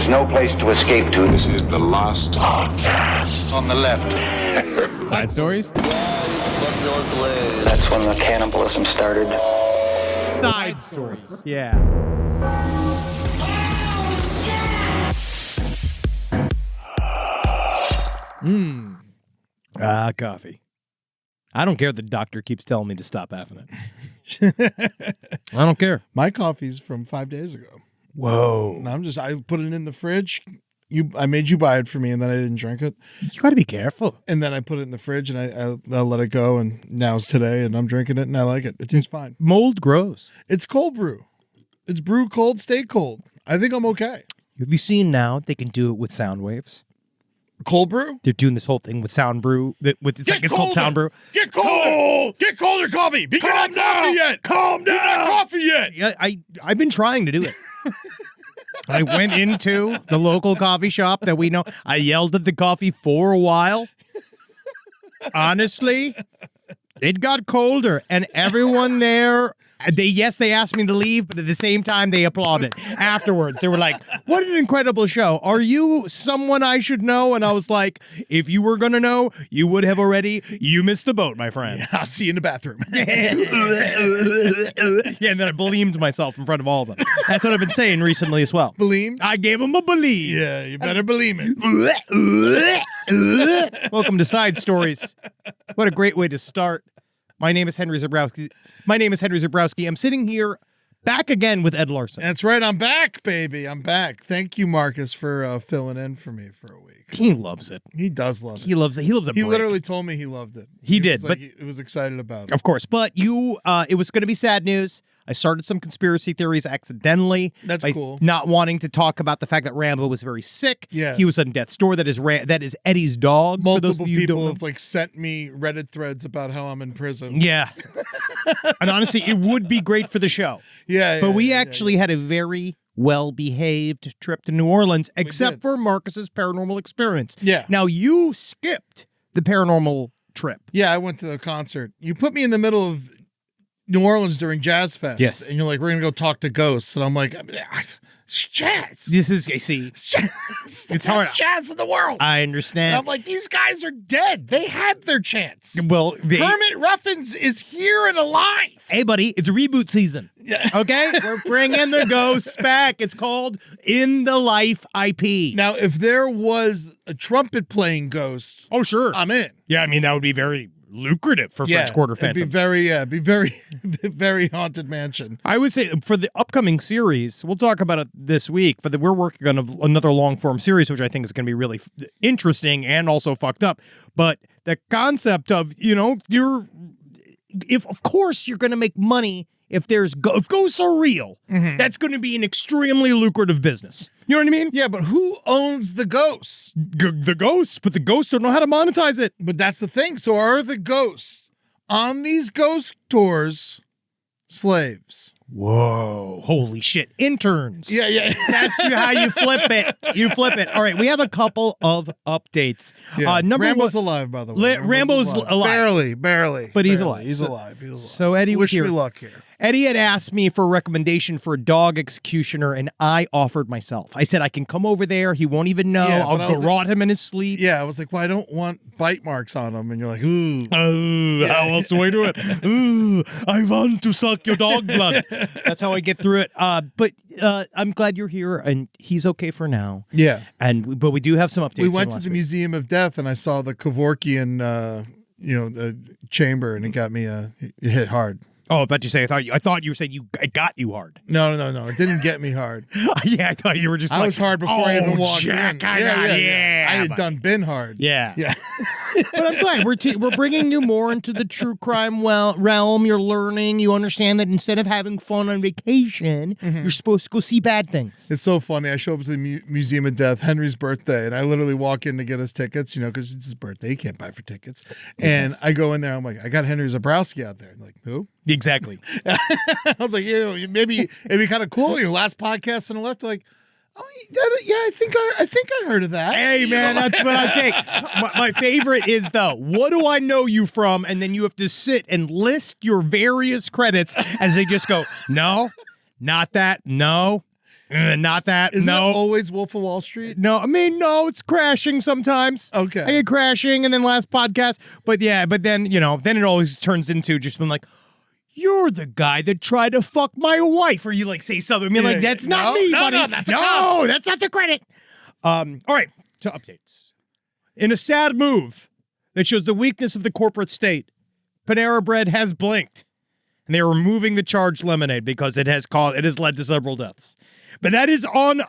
There's no place to escape to. This is the last podcast. On the left. Side stories? That's when the cannibalism started. Side stories. Yeah. Coffee. I don't care the doctor keeps telling me to stop having it. I don't care. My coffee's from 5 days ago. Whoa. And I put it in the fridge. I made you buy it for me, and then I didn't drink it. You got to be careful. And then I put it in the fridge, and I let it go, and now it's today, and I'm drinking it, and I like it. It tastes fine. Mold grows. It's cold brew. It's brew cold, stay cold. I think I'm okay. Have you seen now they can do it with sound waves? Cold brew? They're doing this whole thing with sound brew. It's called sound brew. Get colder! Get colder coffee! Calm down! Yet. Calm down! Not coffee yet! Yeah, I've been trying to do it. I went into the local coffee shop that we know. I yelled at the coffee for a while. Honestly, it got colder, and everyone there, they asked me to leave, but at the same time, they applauded. Afterwards, they were like, what an incredible show. Are you someone I should know? And I was like, if you were going to know, you would have already. You missed the boat, my friend. Yeah, I'll see you in the bathroom. Yeah, and then I bleemed myself in front of all of them. That's what I've been saying recently as well. Believe? I gave him a believe. Yeah, you better believe it. Welcome to Side Stories. What a great way to start. My name is Henry Zebrowski. I'm sitting here back again with Ed Larson. That's right. I'm back, baby. I'm back. Thank you, Marcus, for filling in for me for a week. He loves it. He does love it. He loves it. He loves a He break. literally told me he loved it. He did, was but he was excited about it. Of course. But it was going to be sad news. I started some conspiracy theories accidentally. That's by cool. Not wanting to talk about the fact that Rambo was very sick. Yeah. He was on death's door. That is Eddie's dog. for those Multiple of you who don't people know. have sent me Reddit threads about how I'm in prison. Yeah. And honestly, it would be great for the show. Yeah. But we actually had a very well-behaved trip to New Orleans, except did. for Marcus's paranormal experience. Yeah. Now, you skipped the paranormal trip. Yeah, I went to the concert. You put me in the middle of New Orleans during Jazz Fest. Yes. And you're like, we're going to go talk to ghosts. And I'm like, it's jazz. This is, see, It's jazz. It's the hard. best jazz in the world. I And understand. I'm like, these guys are dead. They had their chance. Well, Kermit Ruffins is here and alive. hey, buddy, it's reboot season. Yeah. Okay? We're bringing the ghosts back. It's called In the Life IP. Now, if there was a trumpet playing ghost, Oh, sure. I'm in. Yeah, I mean, that would be very lucrative for French Quarter it'd Phantoms. be very, very haunted mansion. I would say for the upcoming series, we'll talk about it this week, but we're working on another long-form series, which I think is going to be really interesting and also fucked up. But the concept of, if of course you're going to make money if ghosts are real, that's going to be an extremely lucrative business. You know what I mean? Yeah, but who owns the ghosts? The ghosts, but the ghosts don't know how to monetize it. But that's the thing. So are the ghosts on these ghost tours slaves? Whoa. Holy shit. Interns. Yeah. That's how you flip it. You flip it. All right, we have a couple of updates. Yeah. Number Rambo's one, alive, by the way. Rambo's alive. Barely. But he's Barely. alive. He's alive. So Eddie was Wish here. me luck here. Eddie had asked me for a recommendation for a dog executioner, and I offered myself. I said, I can come over there. He won't even know. Yeah, but I I'll was garrote him in his sleep. Yeah, I was like, well, I don't want bite marks on him. And you're like, ooh. Oh, how else do I do it? Ooh, I want to suck your dog blood. That's how I get through it. But I'm glad you're here, and he's okay for now. Yeah. But we do have some updates. We went to last the week. Museum of Death, and I saw the Kevorkian, the chamber, and it got me it hit hard. Oh, I bet you say I thought you said it got you hard. No. It didn't get me hard. Yeah, I thought you were just. I was hard before I even walked Jack, in. Yeah, I had but- been hard. Yeah. Yeah. But I'm glad we're bringing you more into the true crime realm. You're learning. You understand that instead of having fun on vacation, you're supposed to go see bad things. It's so funny. I show up to the Museum of Death, Henry's birthday, and I literally walk in to get us tickets, because it's his birthday. He can't buy for tickets. And I go in there. I'm like, I got Henry Zebrowski out there. I'm like, who? Exactly. I was like, maybe it'd be kind of cool. Your last podcast on the left, like, oh yeah, I think I heard of that. Hey man, that's what I take. My favorite is what do I know you from? And then you have to sit and list your various credits as they just go, no, not that, no. Not that. Isn't no. it always Wolf of Wall Street? No, I mean, no, it's crashing sometimes. Okay. I get crashing and then last podcast. But yeah, but then, then it always turns into just being like, you're the guy that tried to fuck my wife. Or you like say something. I mean, like, that's not me, buddy. No, that's not the credit. All right, to updates. In a sad move that shows the weakness of the corporate state, Panera Bread has blinked. And they are removing the charged lemonade because it has led to several deaths. But that's on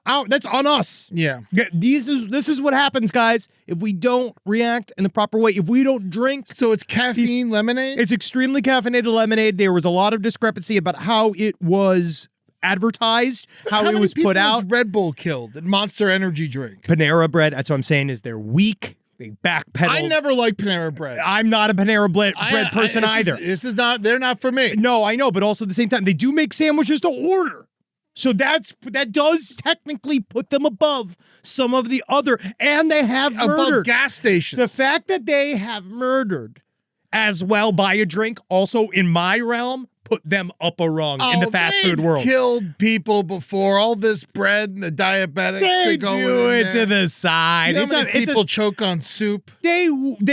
us. Yeah. This is what happens, guys, if we don't react in the proper way. If we don't drink. So it's caffeine lemonade? It's extremely caffeinated lemonade. There was a lot of discrepancy about how it was advertised, how it was put out. Red Bull killed and Monster Energy drink. Panera Bread, that's what I'm saying, is they're weak. They backpedal. I never liked Panera Bread. I'm not a Panera bread person either. They're not for me. No, I know, but also at the same time, they do make sandwiches to order. So that does technically put them above some of the other, and they have murdered. Above gas stations. The fact that they have murdered as well by a drink, also in my realm, put them up a rung in the fast food world. Killed people before. All this bread and the diabetics. They go do in it there. to the side. You know how many people choke on soup? They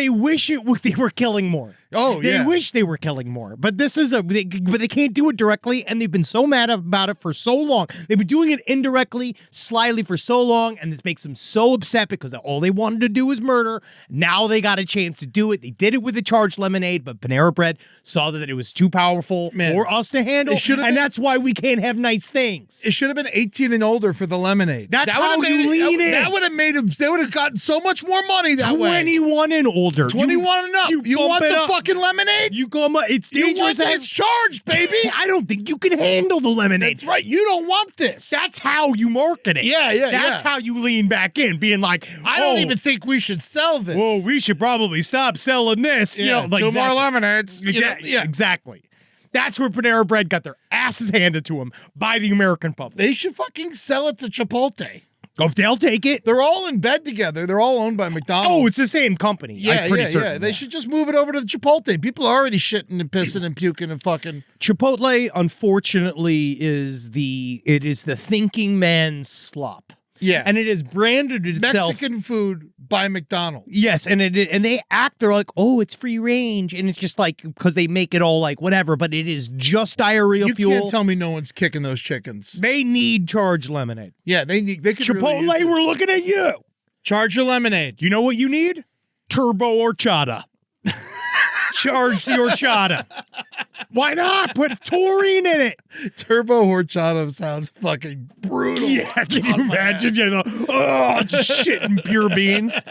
wish they were killing more. Oh, They yeah. wish they were killing more, but this is but they can't do it directly, and they've been so mad about it for so long. They've been doing it indirectly, slyly for so long, and this makes them so upset because all they wanted to do was murder. Now they got a chance to do it. They did it with the charged lemonade, but Panera Bread saw that it was too powerful for us to handle, and that's why we can't have nice things. It should have been 18 and older for the lemonade. That's how you lean in. That would have made them. They would have gotten so much more money that way. 21 and older. 21 and up. You want the fucking lemonade? You go. It's You dangerous. want it's charged, baby. I don't think you can handle the lemonade. That's right. You don't want this. That's how you market it. Yeah. That's how you lean back in, being like, I don't even think we should sell this. Well, we should probably stop selling this. Yeah, like two more lemonades. Yeah, exactly. That's where Panera Bread got their asses handed to them by the American public. They should fucking sell it to Chipotle. Oh, they'll take it. They're all in bed together. They're all owned by McDonald's. Oh, it's the same company. Yeah, I'm pretty certain. Yeah. They should just move it over to the Chipotle. People are already shitting and pissing and puking and fucking. Chipotle, unfortunately, is the thinking man's slop. Yeah. And it has branded itself Mexican food by McDonald's. Yes, and they act, they're like, oh, it's free range, and it's just like, because they make it all like whatever, but it is just diarrhea fuel. You can't tell me no one's kicking those chickens. They need charged lemonade. Yeah, they could Chipotle, really we're looking at you. Charge your lemonade. You know what you need? Turbo horchata. Charge the horchata. Why not? Put taurine in it. Turbo horchata sounds fucking brutal. Yeah, can you imagine? Just shitting pure beans.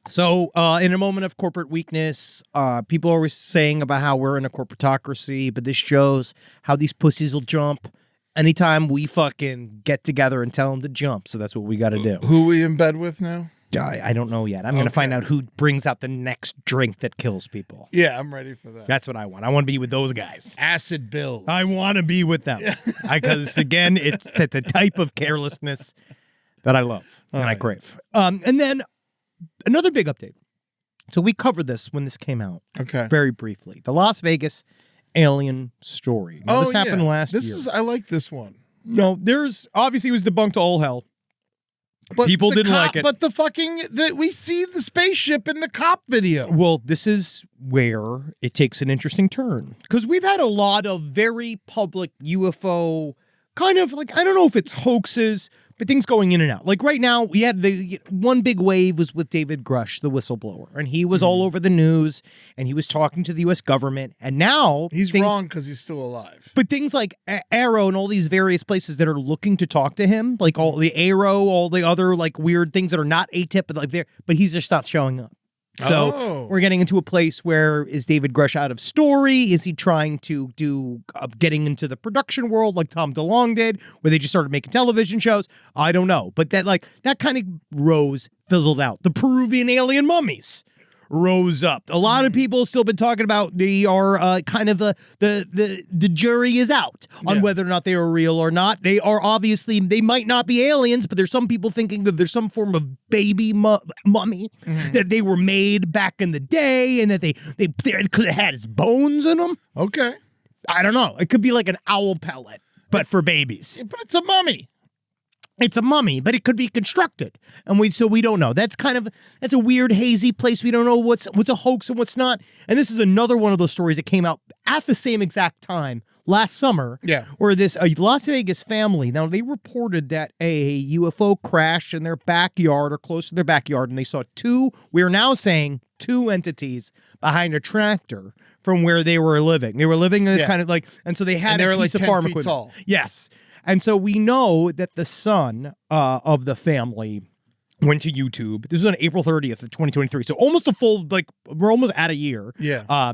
So in a moment of corporate weakness, people are always saying about how we're in a corporatocracy, but this shows how these pussies will jump anytime we fucking get together and tell them to jump. So that's what we got to do. Who we in bed with now? I don't know yet. I'm going to find out who brings out the next drink that kills people. Yeah, I'm ready for that. That's what I want. I want to be with those guys. Acid bills. I want to be with them. Because, again, it's a type of carelessness that I love and I crave. And then another big update. So we covered this when this came out. Okay. Very briefly. The Las Vegas alien story. Now, this happened last year. I like this one. No, obviously it was debunked to all hell. But people didn't like it. But we see the spaceship in the cop video. Well, this is where it takes an interesting turn. Because we've had a lot of very public UFO kind of like, I don't know if it's hoaxes, but things going in and out. Like right now, we had the one big wave was with David Grush, the whistleblower. And he was all over the news and he was talking to the U.S. government. And now he's wrong because he's still alive. But things like Arrow and all these various places that are looking to talk to him, like all the Arrow, all the other like weird things that are not ATIP, but he's just not showing up. So we're getting into a place where is David Grush out of story? Is he trying to do getting into the production world like Tom DeLonge did, where they just started making television shows? I don't know. But that kind of fizzled out. The Peruvian alien mummies rose up. A lot of people still been talking about they are kind of the jury is out on whether or not they are real or not. They are obviously, they might not be aliens, but there's some people thinking that there's some form of baby mummy that they were made back in the day and that they because it had its bones in them. Okay. I don't know. It could be like an owl pellet, but for babies. But it's a mummy. It's a mummy, but it could be constructed, and we don't know. That's a weird, hazy place. We don't know what's a hoax and what's not. And this is another one of those stories that came out at the same exact time last summer. Yeah, where this Las Vegas family, now they reported that a UFO crashed in their backyard or close to their backyard, and they saw two. We are now saying two entities behind a tractor from where they were living. They were living in this kind of like, and so they had they were a piece like of 10 farm feet equipment. tall. Yes. And so we know that the son of the family went to YouTube. This was on April 30th of 2023. So almost a full, like, we're almost at a year. Yeah.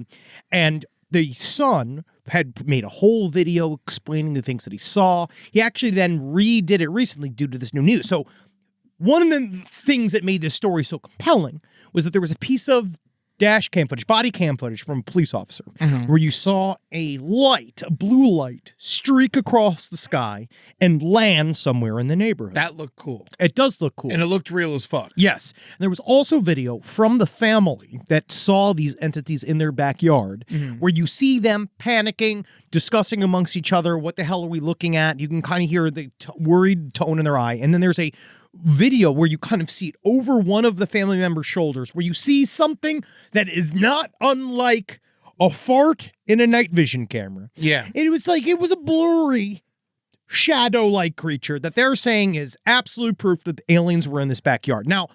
And the son had made a whole video explaining the things that he saw. He actually then redid it recently due to this new news. So one of the things that made this story so compelling was that there was a piece of dash cam footage, body cam footage from a police officer, where you saw a blue light, streak across the sky and land somewhere in the neighborhood. That looked cool. It does look cool. And it looked real as fuck. Yes. And there was also video from the family that saw these entities in their backyard where you see them panicking, discussing amongst each other, what the hell are we looking at? You can kind of hear the worried tone in their eye. And then there's a video where you kind of see it over one of the family members' shoulders, where you see something that is not unlike a fart in a night vision camera. Yeah. It was a blurry shadow-like creature that they're saying is absolute proof that the aliens were in this backyard. Now,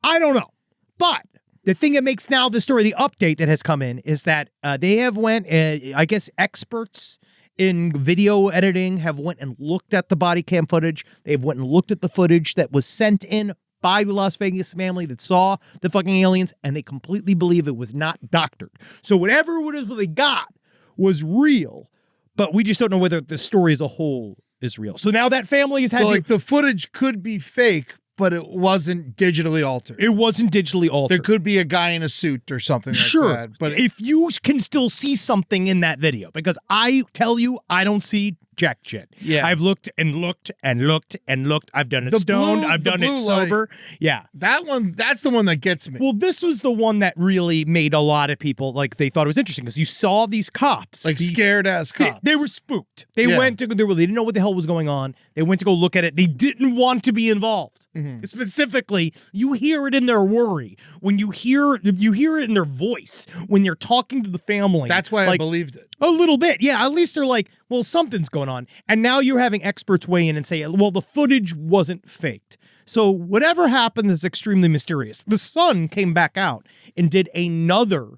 I don't know, but the thing that makes now the story, the update that has come in, is that they have I guess experts in video editing have went and looked at the body cam footage. They've went and looked at the footage that was sent in by the Las Vegas family that saw the fucking aliens, and they completely believe it was not doctored. So whatever it is what they got was real, but we just don't know whether the story as a whole is real. So now that family has had So, like, the footage could be fake, but it wasn't digitally altered. it wasn't digitally altered. There could be a guy in a suit or something like Sure, that. But if you can still see something in that video, because I tell you, I don't see jack shit. Yeah. I've looked and looked and looked and looked. I've done it The stoned. blue- I've the done blue it sober. Yeah. that's the one that gets me. Well, this was the one that really made a lot of people, like, they thought it was interesting because you saw these cops. Like scared ass cops. They were spooked. They Yeah. went to, they didn't know what the hell was going on. They went to go look at it. They didn't want to be involved. Specifically, you hear it in their worry. When you hear it in their voice when they're talking to the family. That's why I like, believed it. a little bit. Yeah, at least they're like, well, something's going on. And now you're having experts weigh in and say, well, the footage wasn't faked. So whatever happened is extremely mysterious. The son came back out and did another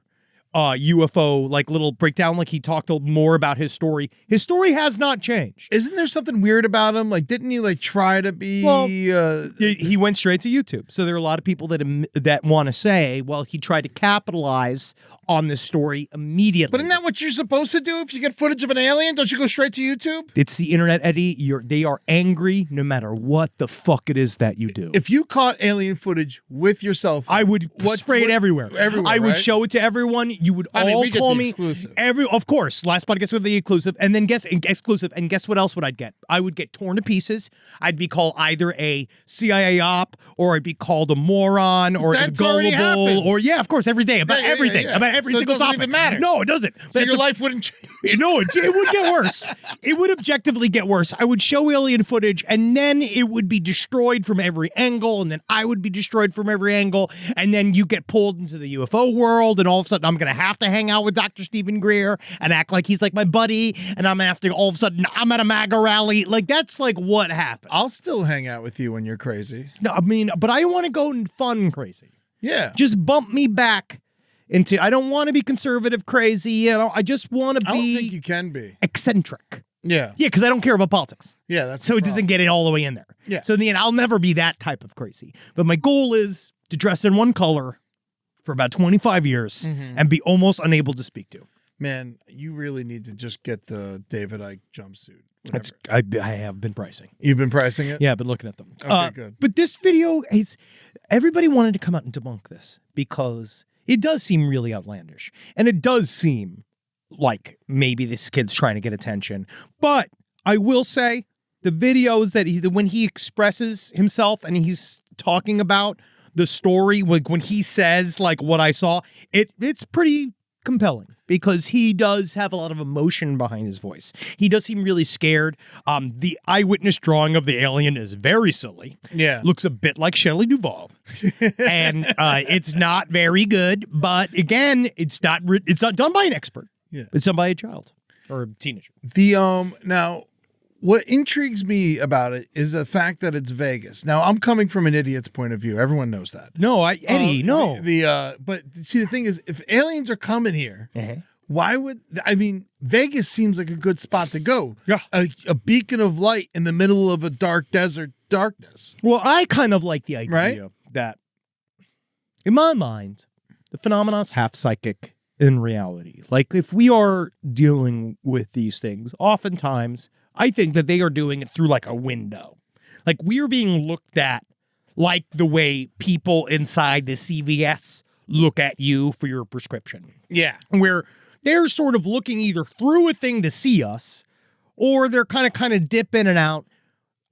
UFO like little breakdown. Like, he talked more about his story. His story has not changed. Isn't there something weird about him? Like, didn't he like try to be? Well, he went straight to YouTube. So there are a lot of people that want to say, well, he tried to capitalize on this story immediately. but isn't that what you're supposed to do if you get footage of an alien? Don't you go straight to YouTube? It's the internet, Eddie. They are angry no matter what the fuck it is that you do. If you caught alien footage with your cell phone, I would spray it everywhere. Everywhere, I would right? show it to everyone. You would all we get call the me exclusive. Of course, last podcast with the exclusive, and then guess what else would I get? I would get torn to pieces. I'd be called either a CIA op, or I'd be called a moron, or That's already gullible, happens. or yeah, of course, every day about Yeah, everything, yeah. about every So it single doesn't topic. even matter. No, it doesn't. So your life wouldn't change. No, it would get worse. It would objectively get worse. I would show alien footage, and then it would be destroyed from every angle, and then I would be destroyed from every angle, and then you get pulled into the UFO world, and all of a sudden I'm going to have to hang out with Dr. Stephen Greer and act like he's like my buddy, and I'm going to have to, all of a sudden, I'm at a MAGA rally. Like, that's like what happens. I'll still hang out with you when you're crazy. No, I mean, but I want to go fun crazy. Yeah. Just bump me back into, I don't want to be conservative crazy, you know, I just want to I don't think be you can be. eccentric. Yeah. Yeah, because I don't care about politics. Yeah, that's So the it doesn't problem. get it all the way in there. Yeah. So in the end, I'll never be that type of crazy. But my goal is to dress in one color for about 25 years and be almost unable to speak to. Man, you really need to just get the David Icke jumpsuit. That's, Whatever. I have been pricing. You've been pricing it? Yeah, I've been looking at them. Okay, good. But this video is, everybody wanted to come out and debunk this because it does seem really outlandish. And it does seem like maybe this kid's trying to get attention. But I will say the videos that when he expresses himself and he's talking about the story, like when he says like what I saw, it's pretty compelling because he does have a lot of emotion behind his voice. He does seem really scared. The eyewitness drawing of the alien is very silly. Yeah. Looks a bit like Shelley Duvall. And it's not very good, but again, it's not done by an expert. Yeah. It's done by a child or a teenager. The now what intrigues me about it is the fact that it's Vegas. Now I'm coming from an idiot's point of view. Everyone knows that. No, Eddie, no. But see, the thing is, if aliens are coming here, why would Vegas seems like a good spot to go. Yeah. A beacon of light in the middle of a dark desert darkness. Well, I kind of like the idea Right? that, in my mind, the phenomenon's half psychic in reality. Like, if we are dealing with these things, oftentimes, I think that they are doing it through like a window. Like, we're being looked at like the way people inside the CVS look at you for your prescription. Yeah. Where they're sort of looking either through a thing to see us, or they're kind of dip in and out.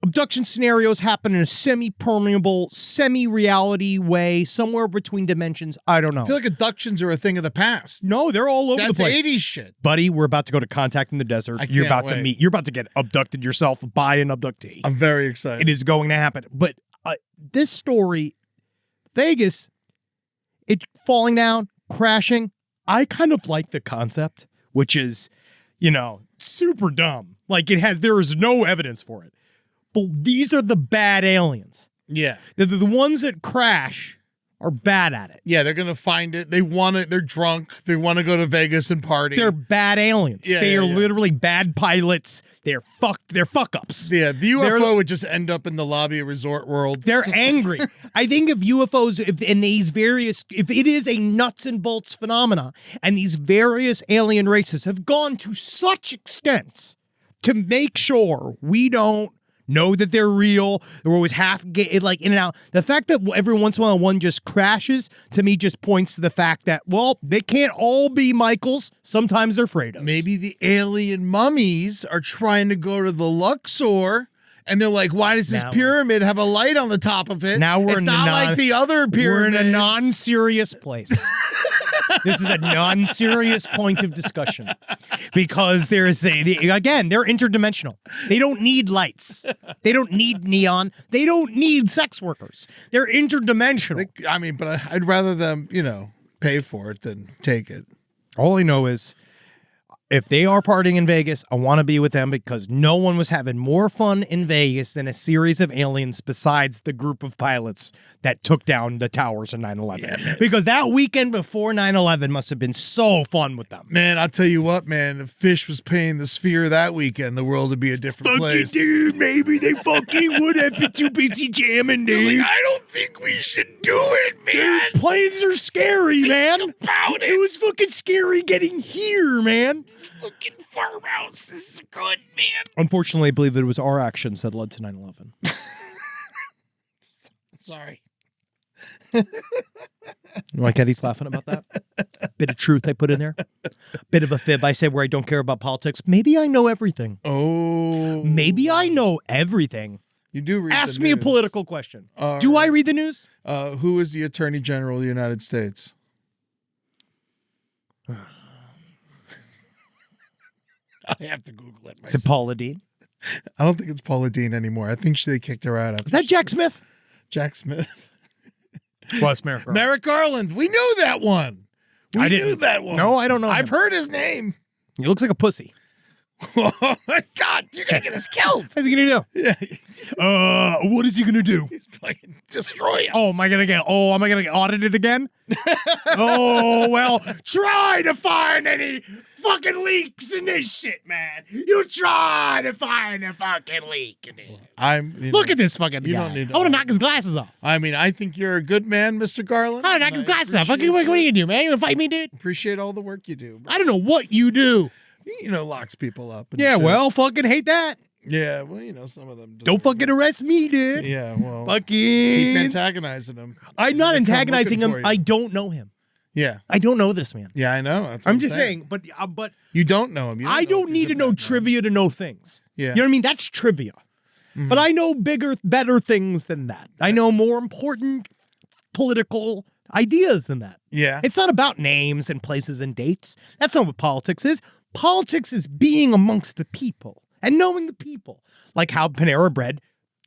Abduction scenarios happen in a semi-permeable, semi-reality way, somewhere between dimensions. I don't know. I feel like abductions are a thing of the past. No, they're all over That's the place. 80s shit. Buddy, we're about to go to Contact in the Desert. I You're can't about to wait. meet. You're about to get abducted yourself by an abductee. I'm very excited. It is going to happen. But this story, Vegas, it falling down, crashing. I kind of like the concept, which is, super dumb. Like there is no evidence for it. But these are the bad aliens. Yeah. The ones that crash are bad at it. Yeah, they're going to find it. They want it. They're drunk. They want to go to Vegas and party. They're bad aliens. Yeah, they are yeah. literally bad pilots. They're fuck ups. Yeah, the UFO would just end up in the lobby of Resort World. They're angry. I think if UFOs, if it is a nuts and bolts phenomena, and these various alien races have gone to such extents to make sure we don't know that they're real, they're always half in and out. The fact that every once in a while one just crashes, to me, just points to the fact that, well, they can't all be Michaels. Sometimes they're Fredos. Maybe the alien mummies are trying to go to the Luxor, and they're like, why does this pyramid have a light on the top of it? Now we're it's in not like the other pyramids. We're in a non-serious place. This is a non-serious point of discussion because they're interdimensional. They don't need lights. They don't need neon. They don't need sex workers. They're interdimensional. But I'd rather them, pay for it than take it. All I know is if they are partying in Vegas, I want to be with them because no one was having more fun in Vegas than a series of aliens besides the group of pilots that took down the towers in 9/11. Yeah, because that weekend before 9/11 must have been so fun with them. Man, I'll tell you what, man. If Fish was paying the Sphere that weekend, the world would be a different place. Dude, maybe they fucking would have been too busy jamming, dude. I don't think we should do it, man. Dude, planes are scary, man. About It was fucking scary getting here, man. Fucking farmhouse is good, man. Unfortunately, I believe it was our actions that led to 9/11. Sorry. Like Eddie's laughing about that? Bit of truth I put in there. Bit of a fib I said where I don't care about politics. Maybe I know everything. Oh. Maybe I know everything. You do read Ask the me a news. political question. Do I read the news? Who is the Attorney General of the United States? I have to Google it Is it myself. Paula Dean? I don't think it's Paula Dean anymore. I think they kicked her out. Is that Jack Smith? Jack Smith? Well, it's Merrick Garland. Merrick Garland. We knew that one. We I knew didn't. that one. No, I don't know I've him. heard his name. He looks like a pussy. Oh my God, you're gonna get us killed. What's he gonna do? Yeah, What is he gonna do? he's fucking destroy us. Oh, am I gonna get audited again? Oh, well, try to find any fucking leaks in this shit, man. You try to find a fucking leak in it. Look at this fucking you guy. don't need to- I want to knock his glasses off. I think you're a good man, Mr. Garland. I want to knock his glasses off. What appreciate are you gonna do, man? You gonna fight me, dude? Appreciate all the work you do. I don't know what you do. Locks people up. And Yeah, shit. well, fucking hate that. Yeah, well, some of them Don't fucking arrest me, dude. Yeah, well, Fucking. keep antagonizing them. I'm not They come antagonizing looking him. for you. I don't know him. Yeah, I don't know this man. yeah, I know. That's what I'm just saying, but You don't know him. You I know don't if need he's to a know bad man. trivia to know things. Yeah. You know what I mean? That's trivia. But I know better things than that. I know more important political. ideas than that. Yeah. It's not about names and places and dates. That's not what politics is. Politics is being amongst the people and knowing the people. Like how Panera Bread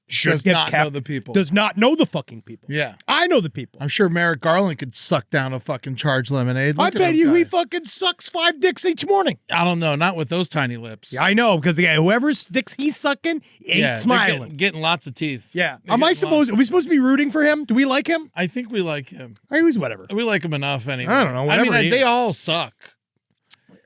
should Does get not kept, know the people. Does not know the fucking people. Yeah. I know the people. I'm sure Merrick Garland could suck down a fucking charged lemonade. I Look at bet him, you guy. he fucking sucks 5 dicks each morning. I don't know. Not with those tiny lips. Yeah, I know, because whoever's dicks he's sucking ain't Yeah, they're smiling. Getting lots of teeth. Yeah. They're Are we getting supposed to be rooting for him? Do we like him? I think we like him. I was whatever. We like him enough anyway. I don't know, I mean, whatever he they is. all suck.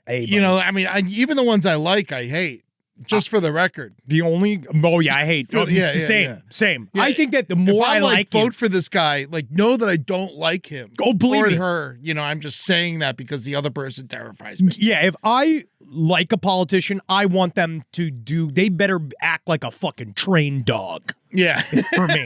Hey, You know, I mean, even the ones I like, I hate. Just for the record. the only I hate. Yeah, yeah, Same. Yeah. I think that the more if I like vote him, for this guy, like know that I don't like him. Oh, believe or me. her. You know, I'm just saying that because the other person terrifies me. yeah, if I like a politician, I want them to they better act like a fucking trained dog. Yeah. For me.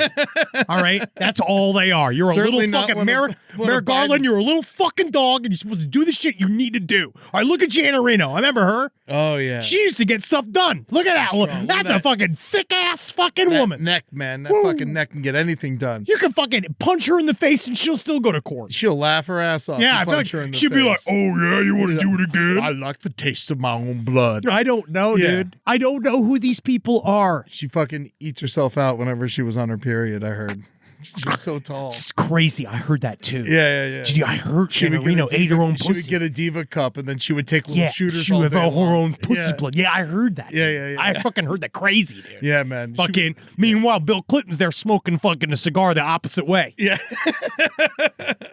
All right? That's all they are. You're Certainly a not little fucking one of- Merrick one of Garland, Biden's. you're a little fucking dog and you're supposed to do the shit you need to do. All right, look at Jana Reno. I remember her. Oh yeah. She used to get stuff done. Look at that. Strong. Look at That's a that. fucking thick ass fucking that woman. neck, man. That Woo. fucking neck can get anything done. You can fucking punch her in the face and she'll still go to court. She'll laugh her ass off. Yeah, I and feel punch her in like the she'd be like, face. "Oh yeah, you want to do it I again?" like the taste of my own blood. I don't know, Yeah. dude. I don't know who these people are. She fucking eats herself out whenever she was on her period, I heard. She was so tall. It's crazy. I heard that too. Yeah. Did you, I heard She would Jana get Reno a ate her own She would pussy. get a diva cup and then she would take little Yeah, shooters she all with day her long. own pussy Yeah. blood. Yeah, I heard that. Yeah. I fucking heard that crazy, dude. Yeah, man. She Fucking. Meanwhile, Bill Clinton's there smoking fucking a cigar the opposite way. Yeah.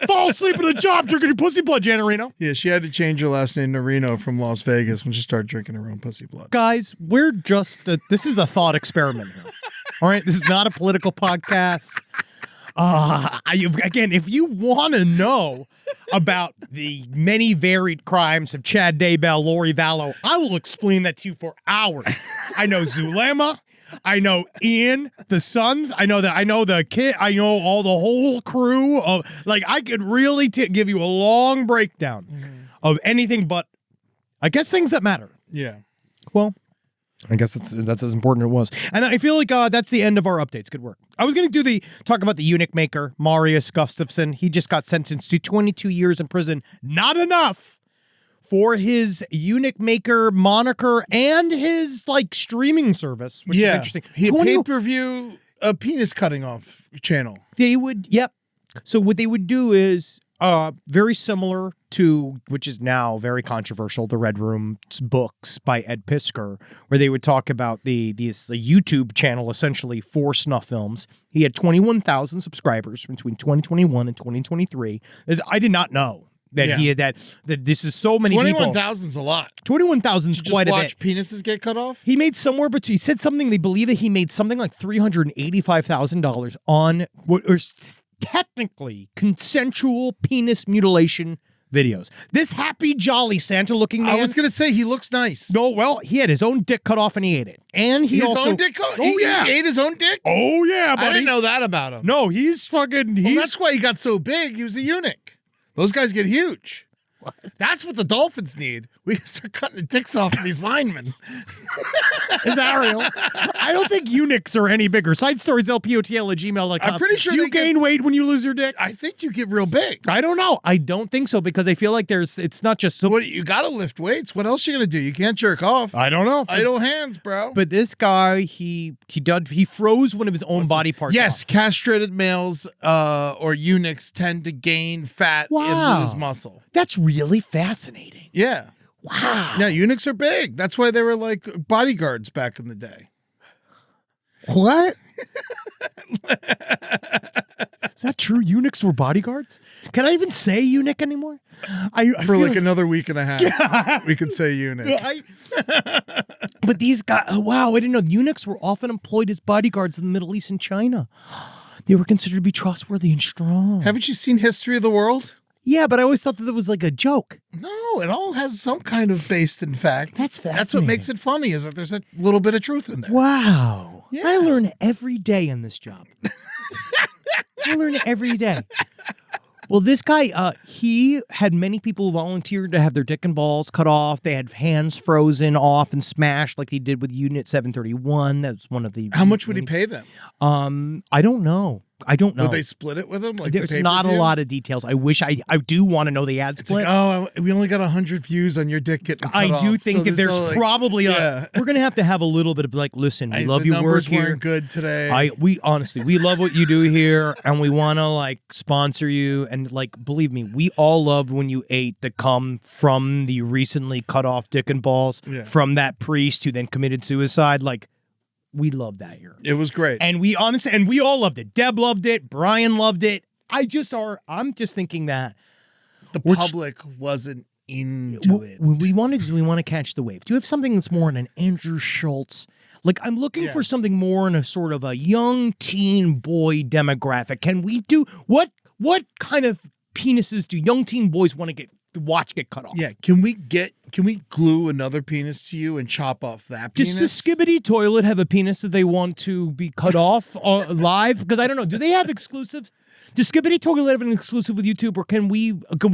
Fall asleep at a job drinking your pussy blood, Jana Reno. Yeah, she had to change her last name to Reno from Las Vegas when she started drinking her own pussy blood. Guys, we're just this is a thought experiment here. All right, this is not a political podcast. Again, if you want to know about the many varied crimes of Chad Daybell, Lori Vallow, I will explain that to you for hours. I know Zulema. I know Ian, the sons. I know the kid. I know the whole crew of I could really give you a long breakdown of anything but, I guess, things that matter. Yeah. Well, I guess that's as important as it was. And I feel like that's the end of our updates. Good work. I was going to talk about the eunuch maker, Marius Gustafsson. He just got sentenced to 22 years in prison. Not enough for his eunuch maker moniker and his streaming service, which is interesting. He had 20 pay-per-view a penis cutting off channel. They would, yep. So what they would do is very similar to, which is now very controversial, the Red Room's books by Ed Piskor, where they would talk about the YouTube channel essentially for snuff films. He had 21,000 subscribers between 2021 and 2023. I did not know that he had that this is so many people. 21,000's a lot. 21,000 is Just quite a watch bit. penises get cut off? He made somewhere, but he said something. They believe that he made something like $385,000 on what is technically consensual penis mutilation videos. This happy, jolly Santa-looking man. I was going to say, he looks nice. No, well, he had his own dick cut off and he ate it, and he His also own dick? Oh yeah. He ate his own dick? Oh yeah, buddy. I didn't know that about him. No, he's fucking. Well, He's that's why he got so big. He was a eunuch. Those guys get huge. That's what the Dolphins need. We can start cutting the dicks off of these linemen. Is that real? I don't think eunuchs are any bigger. Side stories, lpotl@gmail.com. I'm pretty sure Do you they get- gain weight when you lose your dick? I think you get real big. I don't know. I don't think so because I feel like it's not just so. What, you got to lift weights. What else you going to do? You can't jerk off. I don't know. Idle hands, bro. But this guy, he froze one of his own body parts. Yes, off. castrated males or eunuchs tend to gain fat Wow. and lose muscle. That's really fascinating. Yeah. Wow. Yeah, eunuchs are big. That's why they were like bodyguards back in the day. What? Is that true? Eunuchs were bodyguards? Can I even say eunuch anymore? I For feel like another week and a half, we could say eunuch. But these guys, wow, I didn't know. Eunuchs were often employed as bodyguards in the Middle East and China. They were considered to be trustworthy and strong. Haven't you seen History of the World? Yeah, but I always thought that it was like a joke. No, it all has some kind of based in fact. That's That's what fascinating. makes it funny, is that there's a little bit of truth in there. Wow. Yeah. I learn every day in this job. I learn every day. Well, this guy, he had many people volunteer to have their dick and balls cut off. They had hands frozen off and smashed like he did with Unit 731. That was one of the... How much would he pay them? I don't know. I don't know. Would they split it with him? Like There's the not a pay-per-view? lot of details. I wish I do want to know the ad It's split. like, we only got 100 views on your dick getting cut I do off, think so that there's no, like, probably yeah. we're gonna have a little bit of like, listen, we love the your work numbers here. weren't good today. We honestly, we love what you do here, and we want to like sponsor you. And like, believe me, we all loved when you ate the cum from the recently cut off dick and balls from that priest who then committed suicide. Like, we loved that here. It was great. And we honestly, and we all loved it. Deb loved it. Brian loved it. I'm just thinking that the public wasn't into it. we want to catch the wave. Do you have something that's more in an Andrew Schultz? Like, I'm looking for something more in a sort of a young teen boy demographic. Can we do what kind of penises do young teen boys want to watch get cut off? Yeah, can we glue another penis to you and chop off that penis? Does the Skibbity toilet have a penis that they want to be cut off live? Because I don't know. Do they have exclusives? Does Skibbity toilet have an exclusive with YouTube, or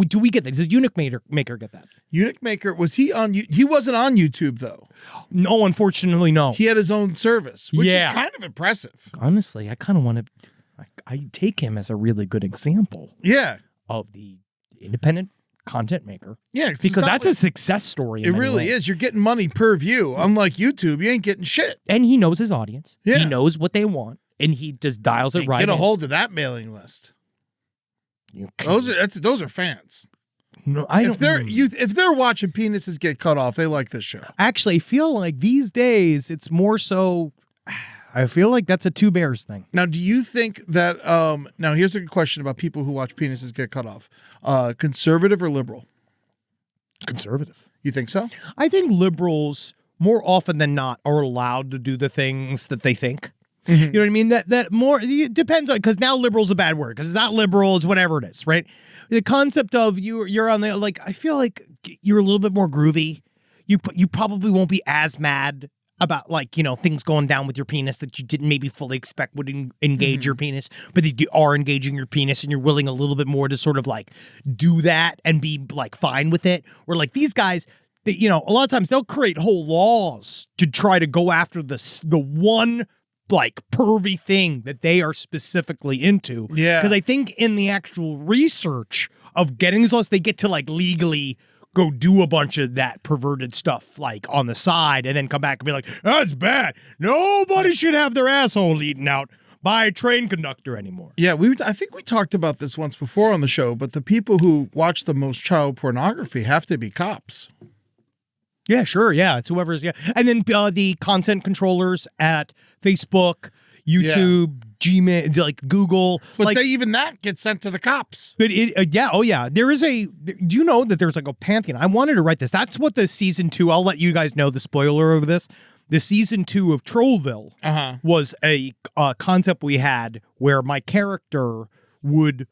do we get that? Does Eunuch Maker get that? Eunuch Maker, was he on? He wasn't on YouTube though. No, unfortunately, no. He had his own service, which is kind of impressive. Honestly, I kind of want to. I take him as a really good example. Yeah, of the independent content maker. Yeah, because that's a success story. It really is. You're getting money per view. Unlike YouTube, you ain't getting shit. And he knows his audience. Yeah. He knows what they want, and he just dials it right. Get a hold of that mailing list. Those are fans. No, I don't. If they're watching penises get cut off, they like this show. Actually, I feel like these days it's more so. I feel like that's a Two Bears thing. Now, do you think that? Now, here's a good question about people who watch penises get cut off: conservative or liberal? Conservative. You think so? I think liberals more often than not are allowed to do the things that they think. Mm-hmm. You know what I mean? That more it depends on, because now liberal's a bad word because it's not liberal, it's whatever it is, right? The concept of you're on the, like, I feel like you're a little bit more groovy. You probably won't be as mad about, like, you know, things going down with your penis that you didn't maybe fully expect would engage your penis, but that you are engaging your penis and you're willing a little bit more to sort of like do that and be like fine with it. Where like these guys, you know, a lot of times they'll create whole laws to try to go after the one like pervy thing that they are specifically into. Yeah. Because I think in the actual research of getting these laws, they get to like legally go do a bunch of that perverted stuff like on the side and then come back and be like, that's bad. Nobody should have their asshole eaten out by a train conductor anymore. Yeah, I think we talked about this once before on the show, but the people who watch the most child pornography have to be cops. Yeah, sure. Yeah, it's whoever's. Yeah, and then the content controllers at Facebook, YouTube, Gmail, like Google. But like, even that gets sent to the cops. But there is a. Do you know that there's like a pantheon? I wanted to write this. That's what the season 2. I'll let you guys know the spoiler of this. The season 2 of Trollville was a concept we had where my character would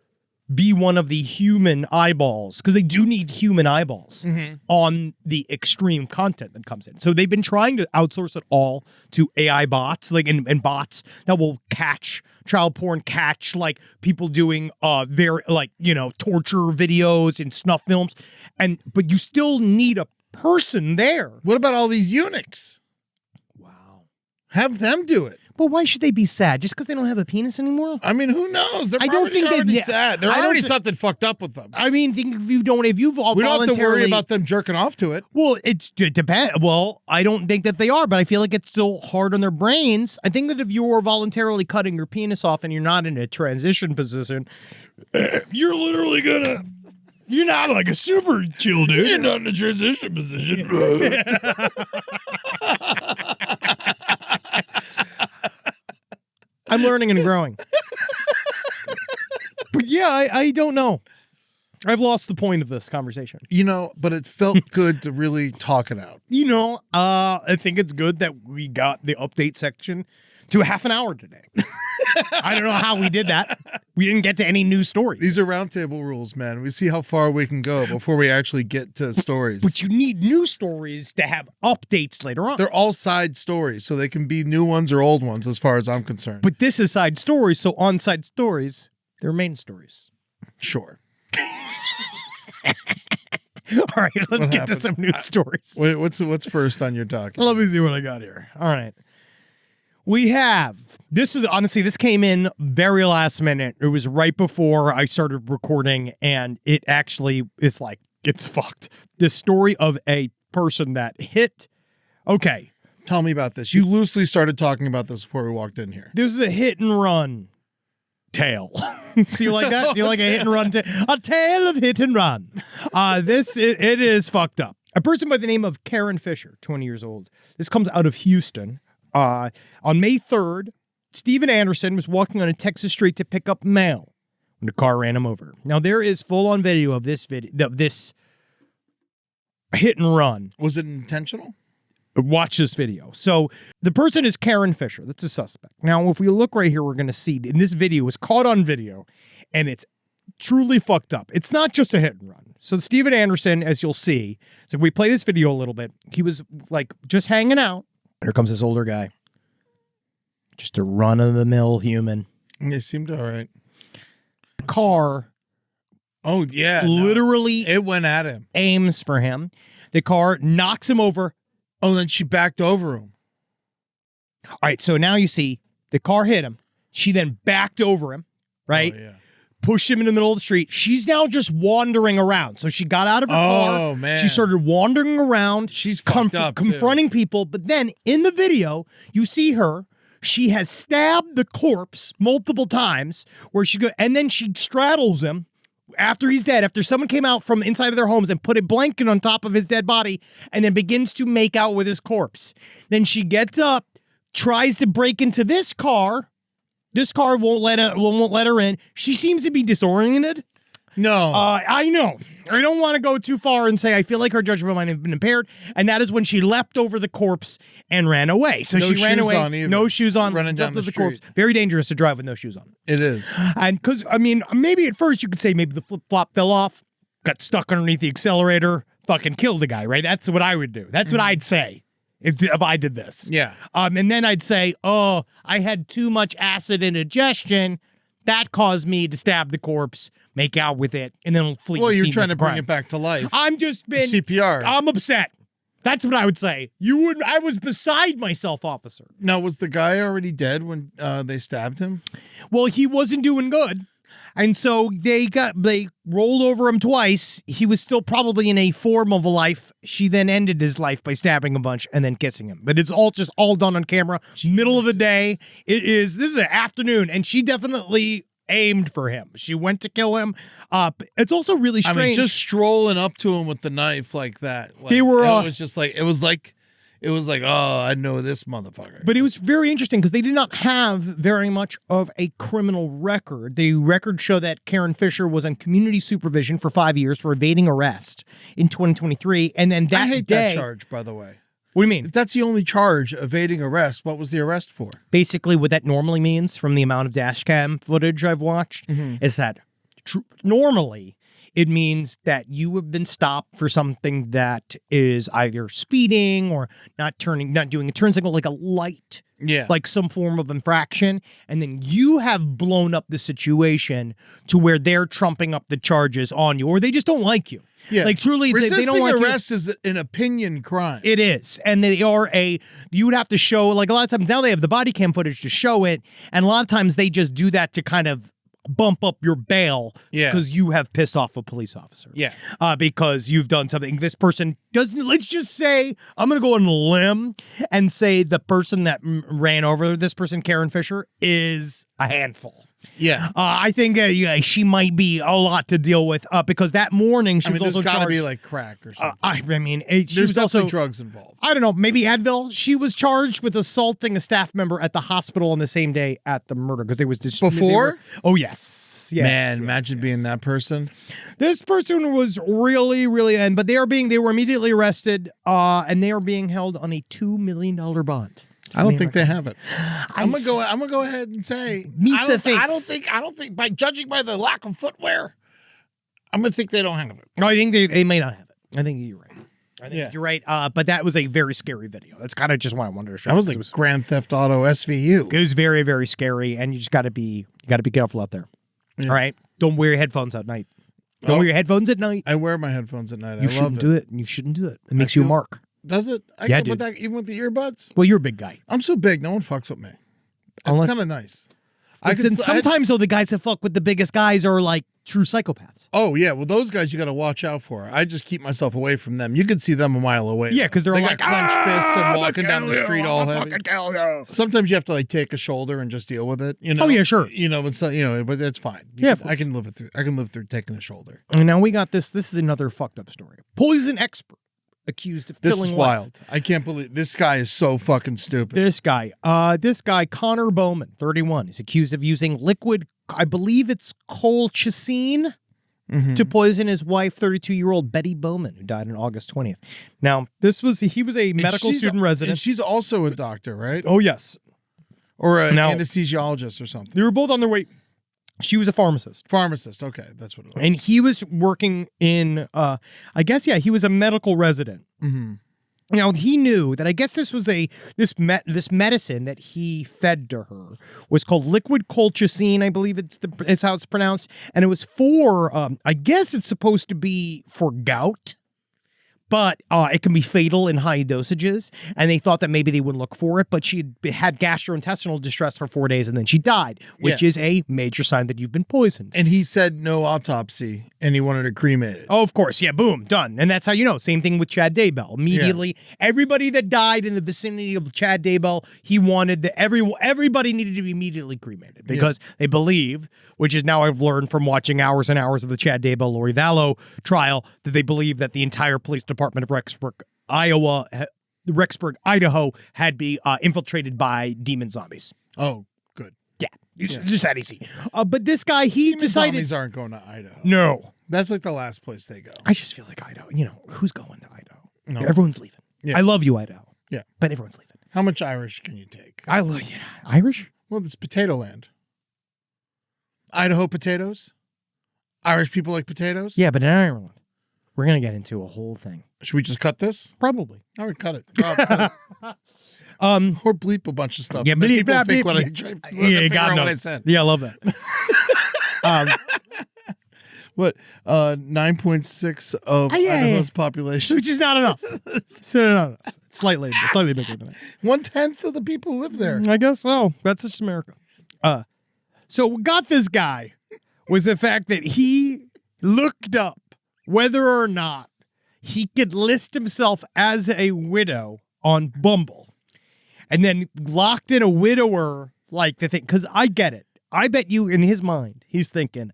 be one of the human eyeballs, because they do need human eyeballs on the extreme content that comes in. So they've been trying to outsource it all to AI bots, like and bots that will catch child porn, catch like people doing very like, you know, torture videos and snuff films, but you still need a person there. What about all these eunuchs? Wow. Have them do it. Well, why should they be sad? Just because they don't have a penis anymore? I mean, who knows? They're I don't think already they'd- sad. There's I don't already thi- something fucked up with them. I mean, if you've all We don't voluntarily... have to worry about them jerking off to it. Well, it depends. Well, I don't think that they are, but I feel like it's still hard on their brains. I think that if you're voluntarily cutting your penis off and you're not in a transition position, you're literally gonna... You're not like a super chill dude. You're not in a transition position. I'm learning and growing. But yeah, I don't know. I've lost the point of this conversation. You know, but it felt good to really talk it out. You know, I think it's good that we got the update section to a half an hour today. I don't know how we did that. We didn't get to any new stories. These are roundtable rules, man. We see how far we can go before we actually get to stories. But you need new stories to have updates later on. They're all side stories, so they can be new ones or old ones as far as I'm concerned. But this is side stories, so on side stories, they're main stories. Sure. All right, let's get to some news stories. What's first on your docket? Let me see what I got here. All right. We have. This is honestly, this came in very last minute. It was right before I started recording, and it actually is like, it's fucked. The story of a person that hit. Okay. Tell me about this. You loosely started talking about this before we walked in here. This is a hit and run tale. Do you like that? Do you like a hit and run? A tale of hit and run. It is fucked up. A person by the name of Karen Fisher, 20 years old. This comes out of Houston. On May 3rd, Steven Anderson was walking on a Texas street to pick up mail when the car ran him over. Now, there is full-on video of this hit and run. Was it intentional? Watch this video. So the person is Karen Fisher. That's a suspect. Now, if we look right here, we're going to see in this video, it's caught on video, and it's truly fucked up. It's not just a hit and run. So Steven Anderson, as you'll see, so if we play this video a little bit, he was like just hanging out. Here comes this older guy. Just a run-of-the-mill human. They seemed all right. Car. Oh, yeah. Literally. It went at him. Aims for him. The car knocks him over. Oh, then she backed over him. All right, so now you see the car hit him. She then backed over him, right? Oh, yeah. Pushed him in the middle of the street. She's now just wandering around. So she got out of her car. Oh, man. She started wandering around. She's fucked up, too. confronting people. But then in the video, you see her. She has stabbed the corpse multiple times and then she straddles him after he's dead, after someone came out from inside of their homes and put a blanket on top of his dead body and then begins to make out with his corpse. Then she gets up, tries to break into this car. This car won't let her in. She seems to be disoriented. No. I know. I don't want to go too far and say I feel like her judgment might have been impaired, and that is when she leapt over the corpse and ran away. So no she ran shoes away. on either. No shoes on. Running down the leapt street. over corpse. Very dangerous to drive with no shoes on. It is. And because, I mean, maybe at first you could say maybe the flip-flop fell off, got stuck underneath the accelerator, fucking killed the guy, right? That's what I would do. That's what I'd say if I did this. Yeah. And then I'd say, oh, I had too much acid indigestion. That caused me to stab the corpse, make out with it, and then flee. Well, the you're scene trying of to the bring crime. it back to life. I'm just been CPR. I'm upset. That's what I would say. You would. I was beside myself, officer. Now, was the guy already dead when they stabbed him? Well, he wasn't doing good. And so they rolled over him twice. He was still probably in a form of a life. She then ended his life by stabbing a bunch and then kissing him. But it's all done on camera. Middle of the day. This is an afternoon, and she definitely aimed for him. She went to kill him. It's also really strange. I mean, just strolling up to him with the knife like that. Like, They were, it was just like, it was like, oh, I know this motherfucker. But it was very interesting because they did not have very much of a criminal record. The records show that Karen Fisher was on community supervision for 5 years for evading arrest in 2023. And then that I hate day, that charge, by the way. What do you mean? If that's the only charge, evading arrest, what was the arrest for? Basically, what that normally means from the amount of dash cam footage I've watched is that normally it means that you have been stopped for something that is either speeding or not doing a turn signal, like a light. Yeah. Like some form of infraction, and then you have blown up the situation to where they're trumping up the charges on you, or they just don't like you. Yeah. Like truly, they don't like arrest is an opinion crime. It is, and they are you would have to show, like a lot of times now they have the body cam footage to show it, and a lot of times they just do that to kind of bump up your bail because you have pissed off a police officer. Yeah. Because you've done something. This person doesn't, let's just say, I'm going to go on a limb and say the person that ran over this person, Karen Fisher, is a handful. Yeah. I think she might be a lot to deal with because that morning she was also there's got to charged. be like crack or something. I mean, she There's was also drugs involved. I don't know, maybe Advil. She was charged with assaulting a staff member at the hospital on the same day at the murder because they was Before? Oh yes, Man, imagine being that person. This person was really, really, but they were immediately arrested, and they are being held on a $2 million bond. I don't think they have it. I'm gonna go ahead and say Misa thinks. I don't think by judging by the lack of footwear, I'm gonna think they don't have it. No, I think they may not have it. I think you're right. I think Yeah. you're right. But that was a very scary video. That's kind of just what I wanted to show. That was like Grand Theft Auto SVU. It was very, very scary, and you just got to be careful out there. Yeah. All right, don't wear your headphones at night. Don't wear your headphones at night. I wear my headphones at night. You I shouldn't love do it. it. You shouldn't do it. It makes you a mark. Does it? I Yeah, can put dude. that even with the earbuds. Well, you're a big guy. I'm so big, no one fucks with me. That's Unless- kind of nice. But then sometimes, though, the guys that fuck with the biggest guys are like true psychopaths. Oh yeah, well those guys you got to watch out for. I just keep myself away from them. You can see them a mile away. Yeah, because they're they like, got clenched fists and "I'm walking gonna down the kill you, street I'm all gonna heavy. fucking kill you." Sometimes you have to like take a shoulder and just deal with it. You know? Oh, yeah, sure. You know, it's but that's fine. I can live it through. I can live through taking a shoulder. And now we got this. This is another fucked up story. Poison expert accused of This killing is wife. wild. I can't believe this guy is so fucking stupid. This guy, Connor Bowman, 31, is accused of using liquid, I believe it's colchicine, to poison his wife, 32-year-old Betty Bowman, who died on August 20th. Now, he was a medical student And resident. she's also a doctor, right? Oh, yes. Or an Now- anesthesiologist or something. They were both on their way. She was a pharmacist. Pharmacist. Okay, that's what it was. And he was working in, he was a medical resident. Mm-hmm. Now he knew that I guess this was this medicine that he fed to her was called liquid colchicine. I believe it's how it's pronounced, and it was for I guess it's supposed to be for gout, but it can be fatal in high dosages. And they thought that maybe they wouldn't look for it, but she had gastrointestinal distress for 4 days and then she died, which is a major sign that you've been poisoned. And he said no autopsy, and he wanted to cremate it. Oh, of course. Yeah, boom, done. And that's how you know. Same thing with Chad Daybell. Immediately, everybody that died in the vicinity of Chad Daybell, he wanted that everybody needed to be immediately cremated because they believe, which is now I've learned from watching hours and hours of the Chad Daybell Lori Vallow trial, that they believe that the entire police department of Rexburg, Idaho, had been infiltrated by demon zombies. Oh, good. Yeah, it's just that easy. But this guy, he Demon decided zombies aren't going to Idaho. no. That's like the last place they go. I just feel like Idaho. You know, who's going to Idaho? No. Everyone's leaving. Yeah. I love you, Idaho. Yeah. But everyone's leaving. How much Irish can you take? I love Irish? Well, it's potato land. Idaho potatoes? Irish people like potatoes? Yeah, but in Ireland, we're going to get into a whole thing. Should we just cut this? Probably. All right, cut it. Cut it. Or bleep a bunch of stuff. Yeah, Make bleep, people blah, think bleep, what yeah. I tried. Yeah, God what I knows. said. Yeah, I love that. What? 9.6 of yeah. Idaho's population. Which is not enough. So not enough. Slightly bigger than that. 1/10 of the people who live there. I guess so. That's just America. So what got this guy was the fact that he looked up whether or not he could list himself as a widow on Bumble and then locked in a widower like the thing. Because I get it. I bet you in his mind, he's thinking,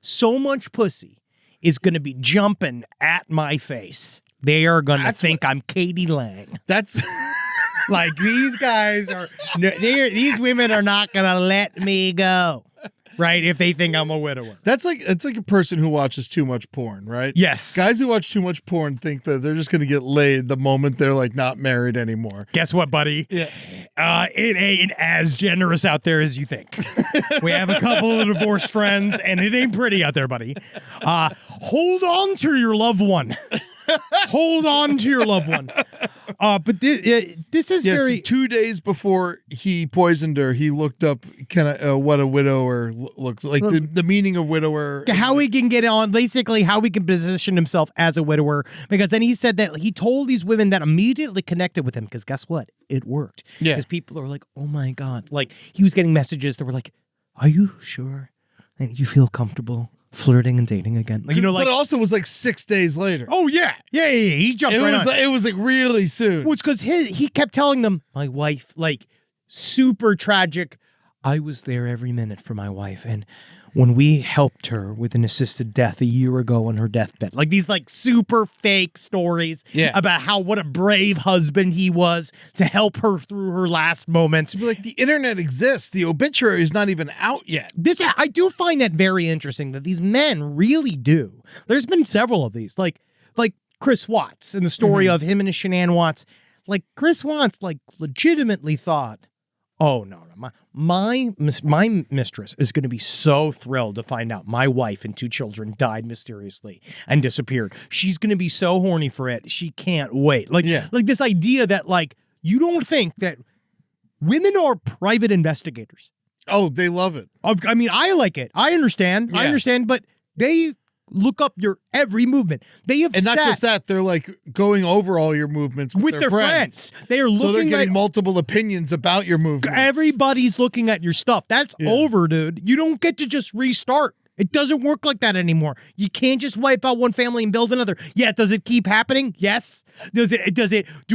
so much pussy is going to be jumping at my face. They are going to think I'm Katie Lang. That's Like these guys are, these women are not gonna let me go, right? If they think I'm a widower. it's like a person who watches too much porn, right? Yes. Guys who watch too much porn think that they're just gonna get laid the moment they're like not married anymore. Guess what, buddy? Yeah. It ain't as generous out there as you think. We have a couple of divorced friends, and it ain't pretty out there, buddy. Hold on to your loved one. Hold on to your loved one. But this is very... 2 days before he poisoned her, he looked up what a widower looks like, the meaning of widower. How he can get on, basically how he can position himself as a widower, because then he said that he told these women that immediately connected with him, because guess what? It worked. Yeah. Because people are like, oh my God. Like, he was getting messages that were like, are you sure that you feel comfortable flirting and dating again? Like, But it also was like 6 days later. oh yeah. Yeah. He jumped right on. It was like really soon. Well, it's because he kept telling them, my wife, like, super tragic. I was there every minute for my wife. And when we helped her with an assisted death a year ago on her deathbed, like these like super fake stories about what a brave husband he was to help her through her last moments. Like the internet exists. The obituary is not even out yet. I do find that very interesting that these men really do. There's been several of these, like Chris Watts and the story of him and his Shanann Watts. Like Chris Watts, like legitimately thought, oh no, my mistress is going to be so thrilled to find out my wife and 2 children died mysteriously and disappeared. She's going to be so horny for it. She can't wait. Like this idea that like you don't think that women are private investigators. Oh, they love it. I mean, I like it. I understand. Yeah. I understand, but they look up your every movement. They have And not sat just that, they're like going over all your movements with their friends. They are So they're looking getting at multiple opinions about your movements. everybody's looking at your stuff. That's over, dude. You don't get to just restart. It doesn't work like that anymore. You can't just wipe out one family and build another. Yeah, does it keep happening? Yes. Do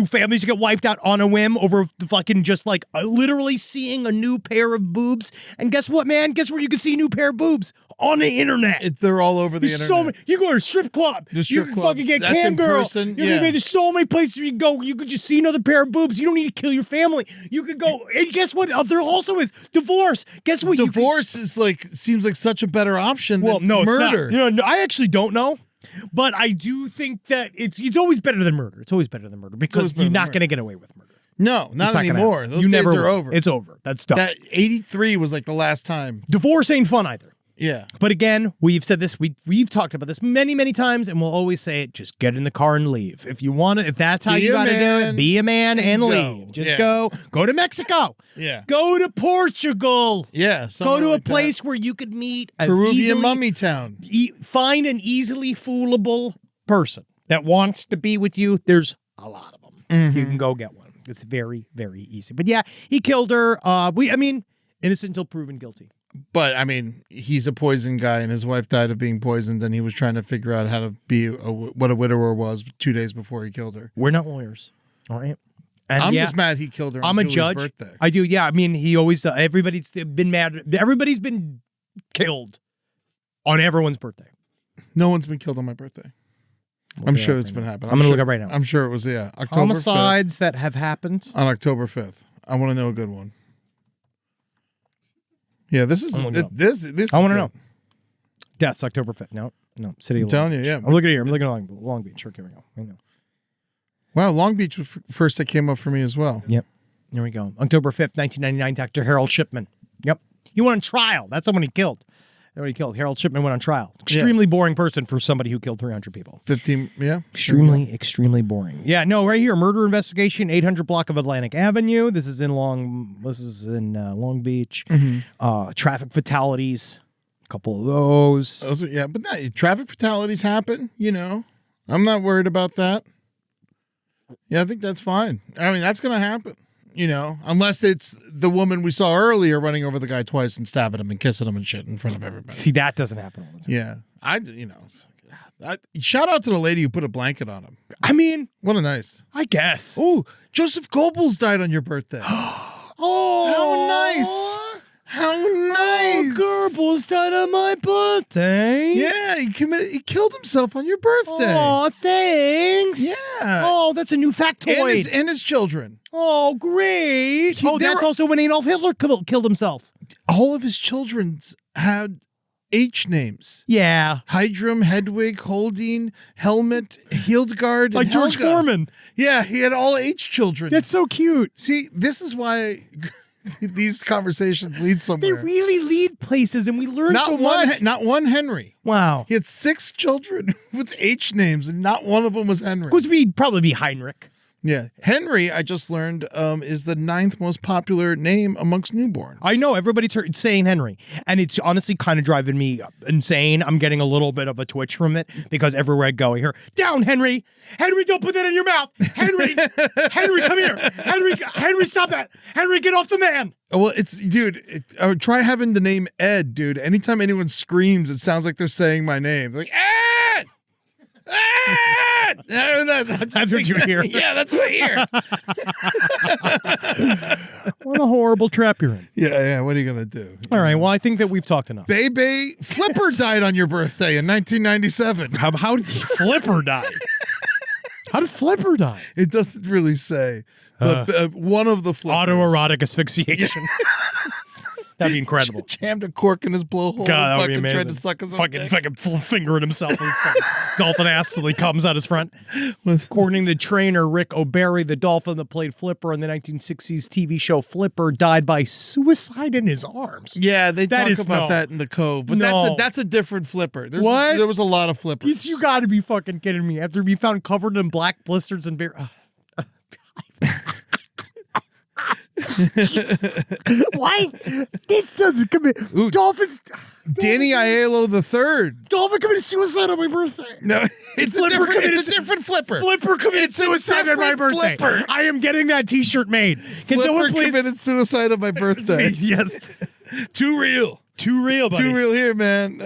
families get wiped out on a whim over the fucking just like literally seeing a new pair of boobs? And guess what, man? Guess where you can see a new pair of boobs? On the internet. They're all over the There's internet. so many. You go to a strip club. The You strip can clubs, fucking get that's cam in girl. person, There's so many places you can go. You could just see another pair of boobs. You don't need to kill your family. You could go. And guess what? There also is divorce. Guess what? Divorce is like seems like such a better option than No, murder. it's not. No, I actually don't know, but I do think that it's always better than murder. It's always better than murder because always better you're than not murder. going to get away with murder. No, It's not gonna anymore. happen. Those You days never are will. over. It's over. That's done. That 83 was like the last time. Divorce ain't fun either. Yeah. But again, we've said this, we've talked about this many, many times, and we'll always say it, just get in the car and leave. If you want to, if that's how Be you a got to do man it, be a man and go. leave. Just Yeah. go to Mexico. Yeah. Go to Portugal. Yeah. Go somewhere to a like that. place where you could meet a Peruvian easily, mummy town. find an easily foolable person that wants to be with you. There's a lot of them. Mm-hmm. You can go get one. It's very, very easy. But yeah, he killed her. Innocent until proven guilty. But I mean, he's a poison guy, and his wife died of being poisoned, and he was trying to figure out how to be what a widower was 2 days before he killed her. We're not lawyers. All right. And I'm yeah, just mad he killed her. On I'm a Julie's judge. Birthday. I do. Yeah. I mean, he always, everybody's been mad. Everybody's been killed on everyone's birthday. No one's been killed on my birthday. I'm sure it's been happening. I'm going to look up right now. I'm sure it was October 5th. Homicides that have happened. On October 5th. I want to know a good one. Yeah, this is I'm looking it up. this. I want to know. Deaths October 5th. No. City I'm of telling Long you, Beach. yeah. I'm looking here. I'm looking at Long Beach. Sure, here we go. I know. Wow, Long Beach was first that came up for me as well. Yep. There we go. October 5th, 1999, Dr. Harold Shipman. Yep. He went on trial. That's someone he killed. Harold Shipman went on trial. Extremely boring person for somebody who killed 300 people. 15, yeah. Extremely boring. Yeah, no, right here, murder investigation, 800 block of Atlantic Avenue. This is in Long Beach. Traffic fatalities, a couple of those. Those are, but traffic fatalities happen, I'm not worried about that. Yeah, I think that's fine. I mean, that's going to happen, unless it's the woman we saw earlier running over the guy twice and stabbing him and kissing him and shit in front of everybody. See, that doesn't happen all the time. Yeah. Shout out to the lady who put a blanket on him. I mean, What a nice. I guess. Oh, Joseph Goebbels died on your birthday. Oh, How nice. How nice. Goebbels died on my birthday. Yeah, he killed himself on your birthday. Oh, thanks. Yeah. Oh, that's a new factoid. And his children. Oh, great. That's also when Adolf Hitler killed himself. All of his children had H names. Yeah. Hydrum, Hedwig, Holding, Helmut, Hildegard, Like and George Helga. Foreman. Yeah, he had all H children. That's so cute. See, this is why these conversations lead They somewhere. really lead places, and we learn so much. Not one Henry. Wow. He had 6 children with H names, and not one of them was Henry. Would probably be Heinrich. Yeah. Henry, I just learned, is the 9th most popular name amongst newborns. I know everybody's saying Henry, and it's honestly kind of driving me insane. I'm getting a little bit of a twitch from it because everywhere I go, I hear "Down, Henry! Henry, don't put that in your mouth! Henry, Henry, come here! Henry, stop that! Henry, get off the man!" Well, try having the name Ed, dude. Anytime anyone screams, it sounds like they're saying my name. They're like, Ed! Ed! That's what you hear. Yeah, that's what I hear. What a horrible trap you're in. Yeah, what are you going to do? All right, well, I think that we've talked enough. Bebe Flipper died on your birthday in 1997. How did Flipper die? How did Flipper die? It doesn't really say. But one of the flippers. Autoerotic asphyxiation. That'd be incredible. Jammed a cork in his blowhole. God, that would be and amazing. Tried to suck his own fucking dick. fingering himself in his fucking dolphin ass till he comes out his front. Was- According to the trainer Rick O'Barry, the dolphin that played Flipper on the 1960s TV show Flipper died by suicide in his arms. Yeah, they That talk is about no. that in the Cove, but No. that's a different Flipper. What? There was a lot of flippers. You got to be fucking kidding me. After being found covered in black blisters and beer. Why? This doesn't commit. Ooh. Dolphins. Danny Aiello III. Dolphin committed suicide on my birthday. No, it's a Flipper different flipper. Flipper committed It's a suicide on my different birthday. Flipper. I am getting that T-shirt made. Can someone Flipper please? committed suicide on my birthday. Yes. Too real. Too real, buddy. Too real here, man.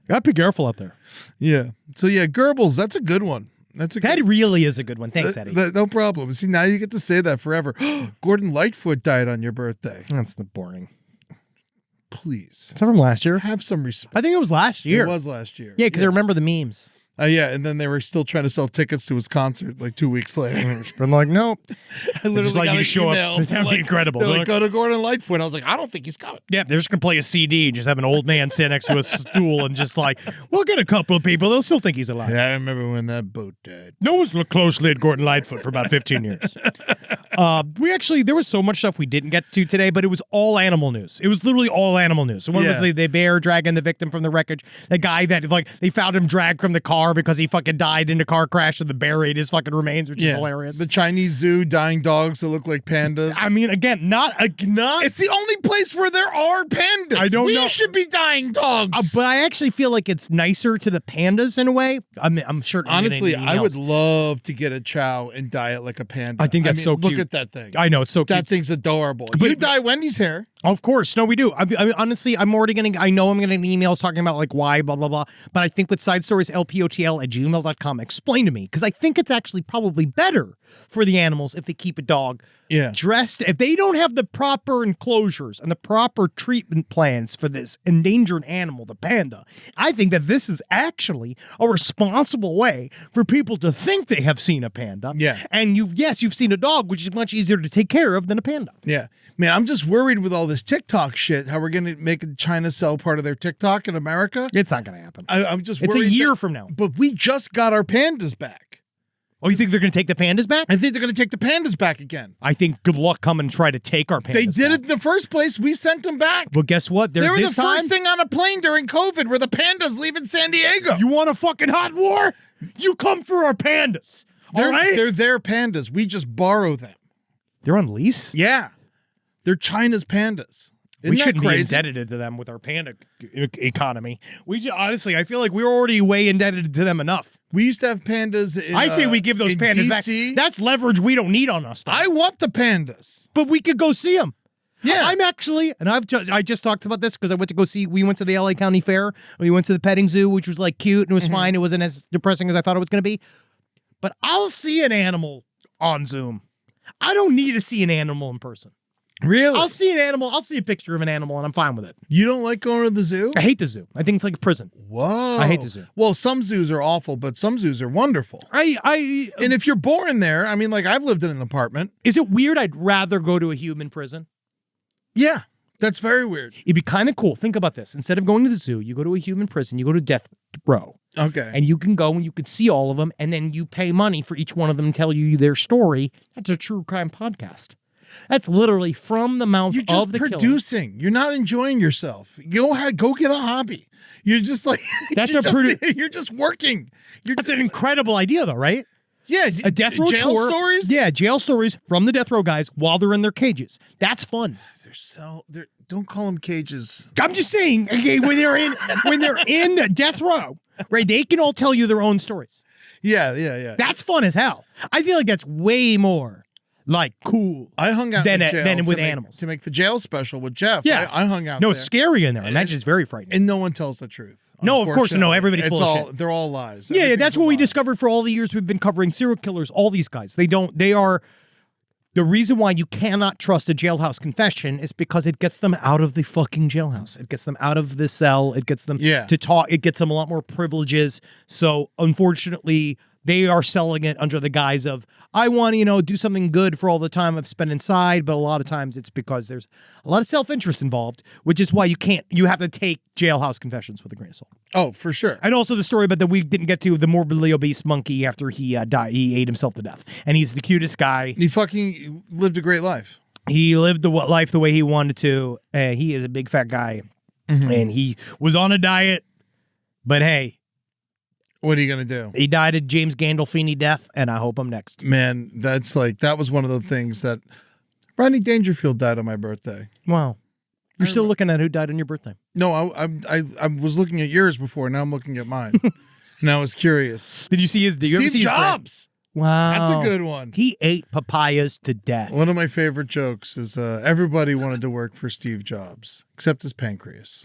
Gotta be careful out there. Yeah. So yeah, Goebbels, that's a good one. That's a That good, really is a good one. Thanks, Eddie. no problem. See, now you get to say that forever. Gordon Lightfoot died on your birthday. That's the boring. Please Is that from last year? have some respect. I think it was last year. It was last year. Yeah, because I remember the memes. Yeah, and then they were still trying to sell tickets to his concert like 2 weeks later. I'm like, nope. I literally just like got you to an show up. email That'd from, be incredible. They're They're like, go to Gordon Lightfoot. I was like, I don't think he's coming. Yeah, they're just gonna play a CD and just have an old man sit next to a stool and just like, we'll get a couple of people. They'll still think he's alive. Yeah, I remember when that boat died. No one's looked closely at Gordon Lightfoot for about 15 years. There was so much stuff we didn't get to today, but it was all animal news. It was literally all animal news. So one was Yeah. the bear dragging the victim from the wreckage. The guy that like they found him dragged from the car because he fucking died in a car crash and the bear ate his fucking remains, which is hilarious. The Chinese zoo dying dogs that look like pandas. I mean, again, not. It's the only place where there are pandas. I don't know. We should be dying dogs. But I actually feel like it's nicer to the pandas in a way. I'm sure. Honestly, I would love to get a chow and dye it like a panda. I think that's so cute. Look at that thing. I know it's so cute. That thing's adorable. But You dye Wendy's hair. Of course. No, we do. I mean, honestly, I'm already getting, I know I'm getting emails talking about like why, blah, blah, blah. But I think with side stories, lpotl@gmail.com, explain to me, because I think it's actually probably better for the animals if they keep a dog Yeah. dressed. If they don't have the proper enclosures and the proper treatment plans for this endangered animal, the panda, I think that this is actually a responsible way for people to think they have seen a panda. Yeah. And you've seen a dog, which is much easier to take care of than a panda. Yeah. Man, I'm just worried with all this TikTok shit, how we're going to make China sell part of their TikTok in America. It's not going to happen. I'm just It's worried. a year from now. But we just got our pandas back. Oh, you think they're going to take the pandas back? I think they're going to take the pandas back again. I think good luck come and try to take our pandas They did back. it in the first place. We sent them back. Well, guess what? They were the this first time, thing on a plane during COVID were the pandas leaving San Diego. You want a fucking hot war? You come for our pandas. All right? They're their pandas. We just borrow them. They're on lease? Yeah. They're China's pandas. Isn't We that shouldn't be crazy? indebted to them with our panda economy. Honestly, I feel like we're already way indebted to them enough. We used to have pandas in I say we give those in pandas DC. back. That's leverage we don't need on us. Though. I want the pandas. But we could go see them. Yeah. I'm actually, and I just talked about this because I went to go see, we went to the LA County Fair. We went to the petting zoo, which was like cute and it was fine. It wasn't as depressing as I thought it was going to be. But I'll see an animal on Zoom. I don't need to see an animal in person. Really? I'll see an animal. I'll see a picture of an animal and I'm fine with it. You don't like going to the zoo? I hate the zoo. I think it's like a prison. Whoa. I hate the zoo. Well, some zoos are awful, but some zoos are wonderful. And if you're born there, I mean, like I've lived in an apartment. Is it weird? I'd rather go to a human prison. Yeah, that's very weird. It'd be kind of cool. Think about this. Instead of going to the zoo, you go to a human prison, you go to death row. Okay. And you can go and you can see all of them, and then you pay money for each one of them and tell you their story. That's a true crime podcast. That's literally from the mouth You're just of the killer. producing. You're not enjoying yourself. Go get a hobby. You're just like That's you're a just, you're just working. That's an incredible idea, though, right? Yeah, A death row jail tour. stories. Yeah, jail stories from the death row guys while they're in their cages. That's fun. Don't call them cages. I'm just saying, okay, when they're in death row, right? They can all tell you their own stories. Yeah. That's fun as hell. I feel like that's way more like cool. I hung out than in jail with to make- animals. to make the jail special with Jeff. Yeah. I hung out. No, there. it's scary in there. I imagine it's very frightening. And no one tells the truth. No, of course, no, unfortunately. everybody's It's full of all, shit. They're all lies. Yeah, Everything's that's a what we lie. discovered for all the years we've been covering serial killers. All these guys, they are. The reason why you cannot trust a jailhouse confession is because it gets them out of the fucking jailhouse. It gets them out of the cell. It gets them to talk. It gets them a lot more privileges. So unfortunately, they are selling it under the guise of, I want to, do something good for all the time I've spent inside. But a lot of times it's because there's a lot of self-interest involved, which is why you have to take jailhouse confessions with a grain of salt. Oh, for sure. And also the story about that we didn't get to, the morbidly obese monkey after he died. He ate himself to death. And he's the cutest guy. He fucking lived a great life. He lived the life the way he wanted to. He is a big fat guy. And he was on a diet. But hey, What are you going to do? He died a James Gandolfini death, and I hope I'm next. Man, that was one of the things that Rodney Dangerfield died on my birthday. Wow. You're still looking at who died on your birthday. No, I was looking at yours before. Now I'm looking at mine. And I was curious. Did you see his? Did you ever see Steve his Jobs. Wow. That's a good one. He ate papayas to death. One of my favorite jokes is everybody wanted to work for Steve Jobs, except his pancreas.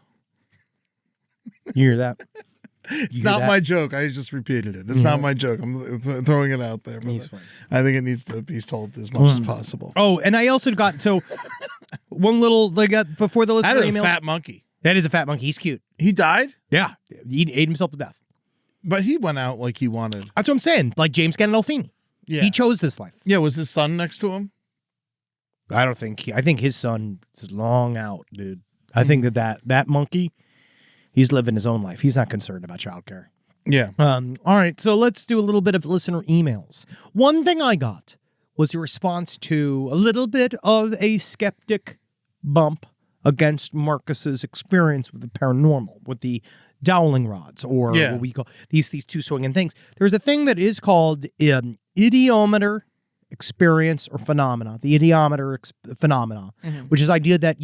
You hear that? It's not my joke. I just repeated it. It's not my joke. I'm throwing it out there. But He's fine. I think it needs to be told as much as possible. Oh, and I also got one little before the listener That is a emails. fat monkey. That is a fat monkey. He's cute. He died, Yeah, he ate himself to death. but he went out like he wanted. That's what I'm saying. Like James Gandolfini. Yeah. He chose this life. Yeah, was his son next to him? I don't think. I think his son is long out, dude. I think that monkey, he's living his own life. He's not concerned about childcare. Yeah. All right, so let's do a little bit of listener emails. One thing I got was a response to a little bit of a skeptic bump against Marcus's experience with the paranormal, with the dowling rods, or Yeah. what we call these two swinging things. There's a thing that is called idiometer experience or phenomena, the idiometer phenomena, which is the idea that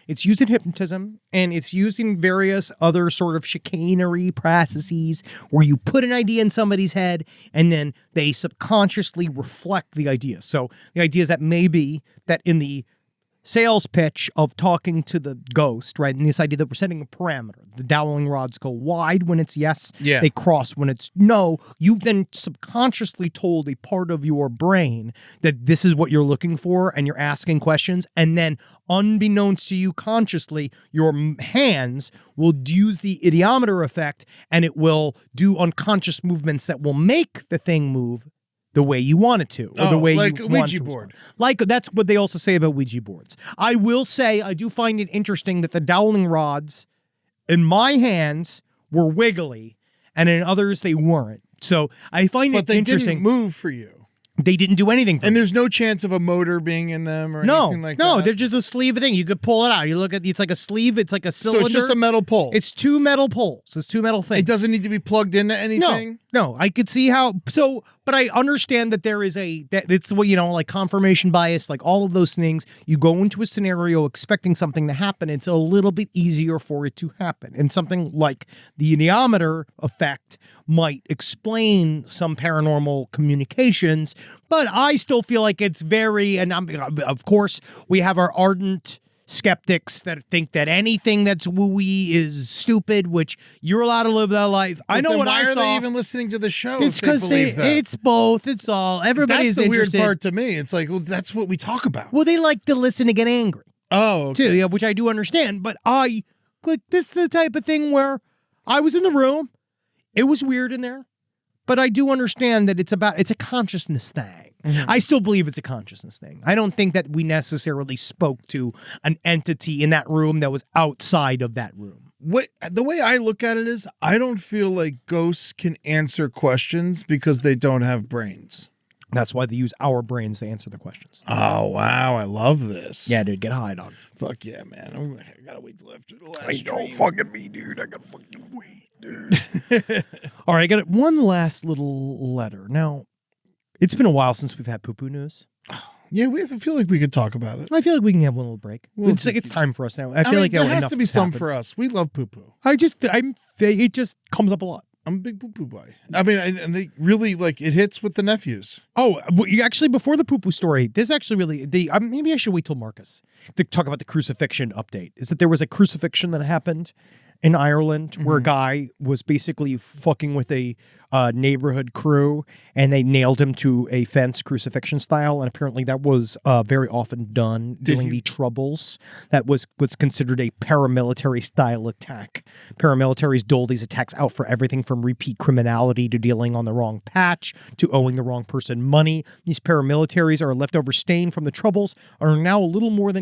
it's used in hypnotism and it's used in various other sort of chicanery processes where you put an idea in somebody's head and then they subconsciously reflect the idea. So the idea is that maybe that in the sales pitch of talking to the ghost, right? And this idea that we're setting a parameter. The dowling rods go wide when it's yes. Yeah. They cross when it's no. You've then subconsciously told a part of your brain that this is what you're looking for and you're asking questions. And then unbeknownst to you consciously, your hands will use the idiometer effect and it will do unconscious movements that will make the thing move the way you want it to, or the way like you a want Ouija to board. respond. Like that's what they also say about Ouija boards. I will say I do find it interesting that the dowling rods in my hands were wiggly, and in others they weren't. So I find But it they interesting. didn't move for you. They didn't do anything for And me. there's no chance of a motor being in them or No, anything like no, that. they're just a sleeve thing. You could pull it out. You look at it's like a sleeve. It's like a So cylinder. it's just a metal pole. It's two metal poles. It's two metal things. It doesn't need to be plugged into anything. No, I could see how. So, but I understand that there is that it's what like confirmation bias, like all of those things. You go into a scenario expecting something to happen. It's a little bit easier for it to happen, and something like the idiometer effect might explain some paranormal communications. But I still feel like it's very, and of course we have our ardent skeptics that think that anything that's wooey is stupid, which you're allowed to live that life. I know Then what why I are saw. they even listening to the show? It's if they because believe that? it's both. It's all. Everybody's That's the interested. weird part to me. It's like, well, that's what we talk about. Well, they like to listen to get angry Oh, okay. too, yeah, which I do understand. But this is the type of thing where I was in the room. It was weird in there, but I do understand that it's a consciousness thing. Mm-hmm. I still believe it's a consciousness thing. I don't think that we necessarily spoke to an entity in that room that was outside of that room. The way I look at it is, I don't feel like ghosts can answer questions because they don't have brains. That's why they use our brains to answer the questions. Oh, wow. I love this. Yeah, dude, get high, dog. Fuck yeah, man. I gotta wait till after the last stream. fucking me, dude. I gotta fucking wait, dude. All right, I got one last little letter. Now, it's been a while since we've had poo-poo news. Yeah, I feel like we could talk about it. I feel like we can have one little break. We'll It's like take it's time for us now. I feel mean, like there has enough to be has some happened. for us. We love poo-poo. It just comes up a lot. I'm a big poo-poo boy. I mean, and they really, like, it hits with the nephews. Oh, actually, before the poo-poo story, this actually really, maybe I should wait till Marcus to talk about the crucifixion update. Is that there was a crucifixion that happened in Ireland where a guy was basically fucking with a neighborhood crew and they nailed him to a fence crucifixion style. And apparently that was very often done during the Troubles. That was considered a paramilitary style attack. Paramilitaries dole these attacks out for everything from repeat criminality to dealing on the wrong patch to owing the wrong person money. These paramilitaries are a leftover stain from the Troubles and are now a little more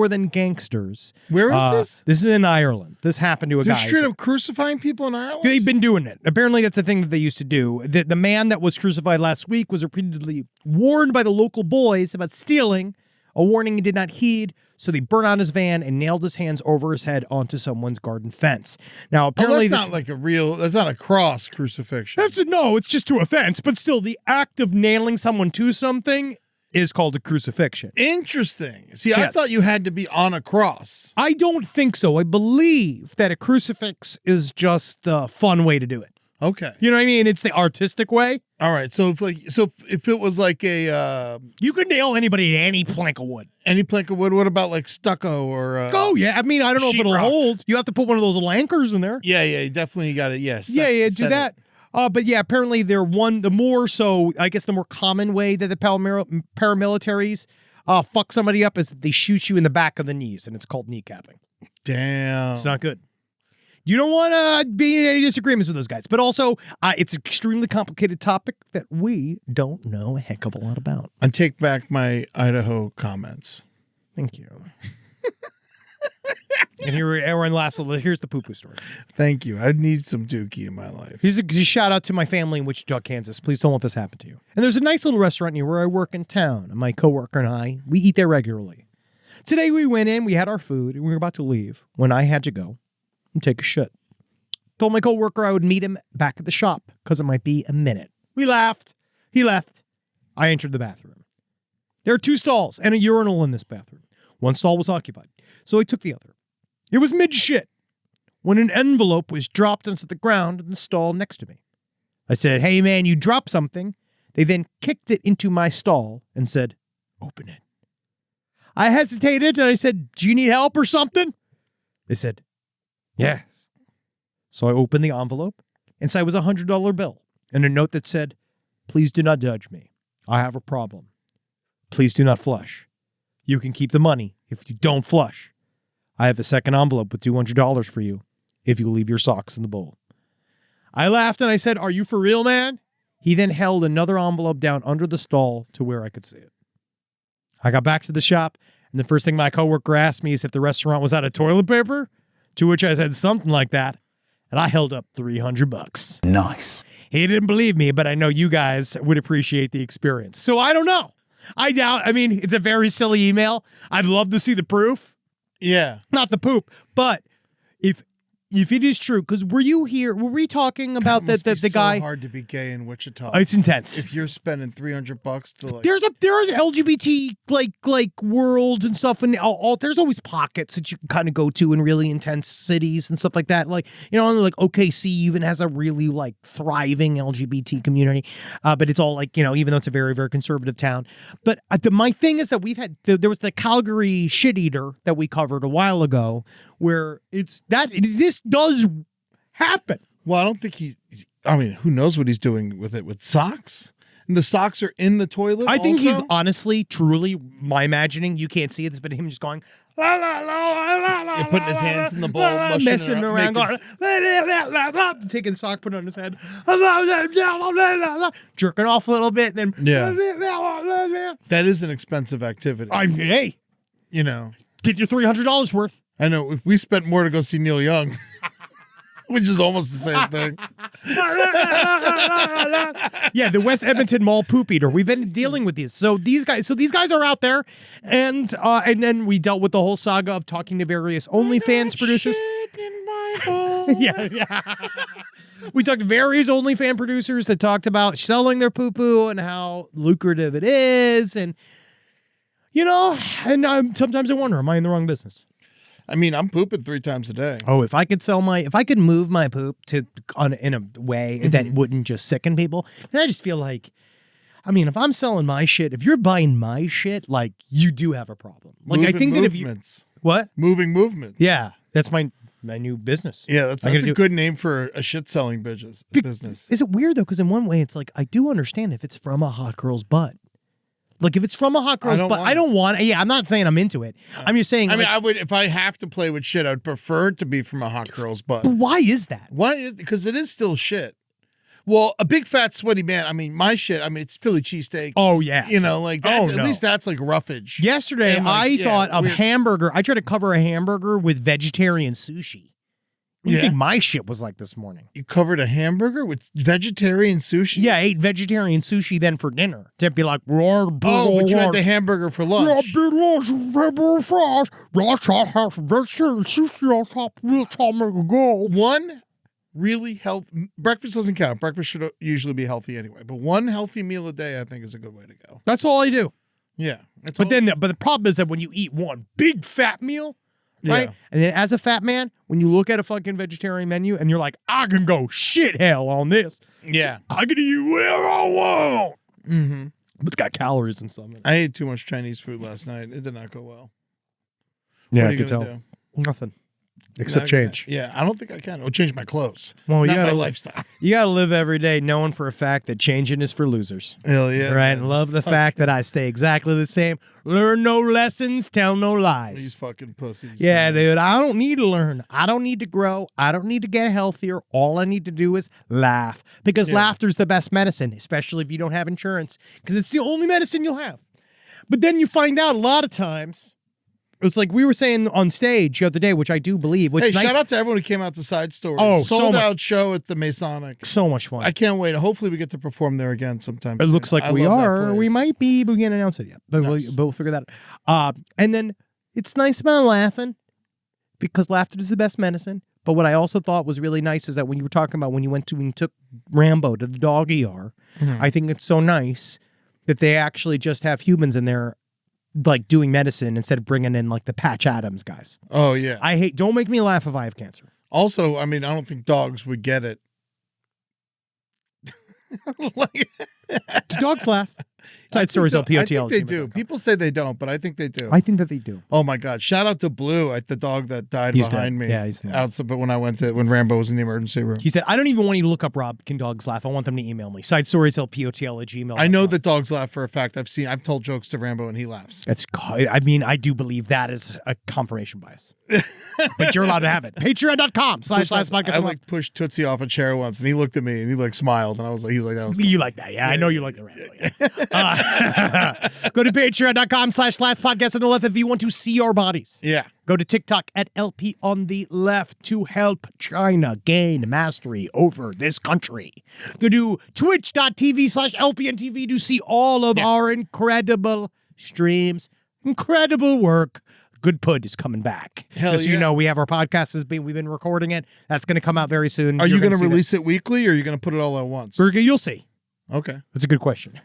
than gangsters. Where is this? This is in Ireland. This happened to a They're guy. straight up crucifying people in Ireland? They've been doing it. Apparently, that's the thing that they used to do. The man that was crucified last week was repeatedly warned by the local boys about stealing A warning he did not heed, so they burned out his van and nailed his hands over his head onto someone's garden fence. Now, Oh, apparently, that's not like that's not a cross crucifixion. no, it's just to a fence, but still, the act of nailing someone to something is called a crucifixion. Interesting. See, I Yes. thought you had to be on a cross. I don't think so. I believe that a crucifix is just a fun way to do it. Okay. You know what I mean? It's the artistic way. All right. So if it was like a You could nail anybody to any plank of wood. any plank of wood, what about like stucco or Oh, yeah. I mean, I don't know if it'll sheetrock. hold. You have to put one of those anchors in there. Yeah, you definitely got it. Yes. Do that. But yeah, apparently the more common way that the paramilitaries fuck somebody up is that they shoot you in the back of the knees, and it's called kneecapping. Damn. It's not good. You don't want to be in any disagreements with those guys. But also, it's an extremely complicated topic that we don't know a heck of a lot about. I take back my Idaho comments. Thank you. And here's the poo-poo story. Thank you. I need some dookie in my life. Here's a shout out to my family in Wichita, Kansas. Please don't let this happen to you. And there's a nice little restaurant near where I work in town. And my coworker and I, we eat there regularly. Today we went in, we had our food, and we were about to leave when I had to go and take a shit. Told my coworker I would meet him back at the shop because it might be a minute. We laughed. He left. I entered the bathroom. There are 2 stalls and a urinal in this bathroom. One stall was occupied, so I took the other. It was mid-shit when an envelope was dropped onto the ground in the stall next to me. I said, "Hey man, you dropped something." They then kicked it into my stall and said, "Open it." I hesitated and I said, "Do you need help or something?" They said, "Yes." So I opened the envelope. Inside was a $100 bill and a note that said, "Please do not judge me. I have a problem. Please do not flush. You can keep the money if you don't flush. I have a second envelope with $200 for you if you leave your socks in the bowl." I laughed and I said, "Are you for real, man?" He then held another envelope down under the stall to where I could see it. I got back to the shop, and the first thing my coworker asked me is if the restaurant was out of toilet paper, to which I said something like that, and I held up $300. Nice. He didn't believe me, but I know you guys would appreciate the experience. So I don't know. I mean, it's a very silly email. I'd love to see the proof. Yeah. Not the poop, but if it is true, because were we talking about Must be the guy? so hard to be gay in Wichita. It's intense. If you're spending $300 to like. There are LGBT like worlds and stuff, and all there's always pockets that you can kind of go to in really intense cities and stuff like that. Like, you know, like OKC even has a really like thriving LGBT community, but it's all like, you know, even though it's a very, very conservative town. But my thing is that there was the Calgary shit eater that we covered a while ago, where this does happen. Well, I don't think I mean, who knows what he's doing with it with socks? And the socks are in the toilet. I think also? he's honestly, truly, my imagining, you can't see it, but him just going, la, la, la, la, la, la, Yeah, putting his hands in the bowl, mushing messing it up, around, making going, taking the sock, put it on his head, jerking off a little bit, and then That is an expensive activity. hey, You know, get your $300 worth. I know we spent more to go see Neil Young, which is almost the same thing. Yeah, the West Edmonton Mall poop eater. We've been dealing with these. So these guys are out there, and then we dealt with the whole saga of talking to various OnlyFans producers. Yeah. We talked to various OnlyFans producers that talked about selling their poo-poo and how lucrative it is, and you know, and sometimes I wonder, am I in the wrong business? I mean, I'm pooping 3 times a day. Oh, if I could move my poop in a way that wouldn't just sicken people, and I just feel like, I mean, if I'm selling my shit, if you're buying my shit, like, you do have a problem. Like, I think that if you moving movements. yeah, that's my new business. Yeah, that's a good name for a shit selling business. Is it weird though? Because in one way, it's like I do understand if it's from a hot girl's butt. Like if it's from a hot girl's butt, I don't want it. Yeah, I'm not saying I'm into it. I'm just saying. I mean, I would, if I have to play with shit, I'd prefer it to be from a hot girl's butt. But why is that? Because it is still shit. Well, a big fat sweaty man. I mean, my shit. I mean, it's Philly cheesesteaks. Oh yeah, you know, like that's, at least that's like roughage. Yesterday, And, like, I thought a weird. hamburger. I tried to cover a hamburger with vegetarian sushi. What do you Yeah. think my shit was like this morning? You covered a hamburger with vegetarian sushi? Yeah, I ate vegetarian sushi then for dinner. To be like, Oh, but you had the hamburger for lunch. big lunch, hamburger fries. Let's have vegetarian sushi on top. Let's make a go. One really healthy breakfast doesn't count. Breakfast should usually be healthy anyway. But one healthy meal a day, I think, is a good way to go. That's all I do. Yeah. That's But all- then, but the problem is that when you eat one big fat meal, right? Yeah. And then as a fat man, when you look at a fucking vegetarian menu and you're like, I can go shit hell on this. Yeah. I can eat whatever I want. Mm-hmm. But it's got calories and something. I ate too much Chinese food last night. It did not go well. Yeah, What are I you could tell. gonna do? Nothing. Except Not gonna- change. Yeah, I don't think I can. I'll change my clothes. Well, you Not my gotta lifestyle. You gotta live every day knowing for a fact that changing is for losers. Hell yeah. Right? man. And love the fact that I stay exactly the same. Learn no lessons, tell no These lies. fucking pussies. Yeah, man. dude, I don't need to learn. I don't need to grow. I don't need to get healthier. All I need to do is laugh. Because Yeah. laughter's the best medicine, especially if you don't have insurance. Because it's the only medicine you'll have. But then you find out a lot of times, it's like we were saying on stage the other day, which I do believe, which Hey, is nice. shout out to everyone who came out to Side Stories. Oh, so sold much. out show at the Masonic. So much fun. I can't wait. Hopefully, we get to perform there again sometime. It soon. looks like I we love that are. We place. might be, but we can't announce it yet. But, Nice. we'll figure that out. And then it's nice about laughing because laughter is the best medicine. But what I also thought was really nice is that when you were talking about when you took Rambo to the dog ER, I think it's so nice that they actually just have humans in there like doing medicine instead of bringing in like the Patch Adams guys. Oh yeah. Don't make me laugh if I have cancer. Also, I mean, I don't think dogs would get it. Do dogs laugh? Side stories on POTL. I think they do. People say they don't, but I think they do. I think that they do. Oh my God! Shout out to Blue, the dog that died He's behind dead. me. Yeah, he's dead. outside. But when Rambo was in the emergency room, He said, I don't even want you to look up Rob Can Dogs Laugh. I want them to email me. SideStoriesLPOTL@gmail.com. I know that dogs laugh for a fact. I've told jokes to Rambo and he laughs. I mean, I do believe that is a confirmation bias. But you're allowed to have it. Patreon.com/last I podcast. like pushed Tootsie off a chair once, and he looked at me and he like smiled, and he was like, that was You like that. Yeah, I know you like the Rambo. Yeah. Go to patreon.com/last podcast on the left if you want to see our bodies. yeah. Go to TikTok at LP on the left to help China gain mastery over this country. Go to twitch.tv/LPNTV to see all of our incredible streams. Incredible work. Good Pud is coming back. Hell Just so you yeah. know, we have our podcast. We've been recording it. That's going to come out very soon. Are you going to see that. release it weekly, or are you going to put it all at once? You'll see. Okay. That's a good question.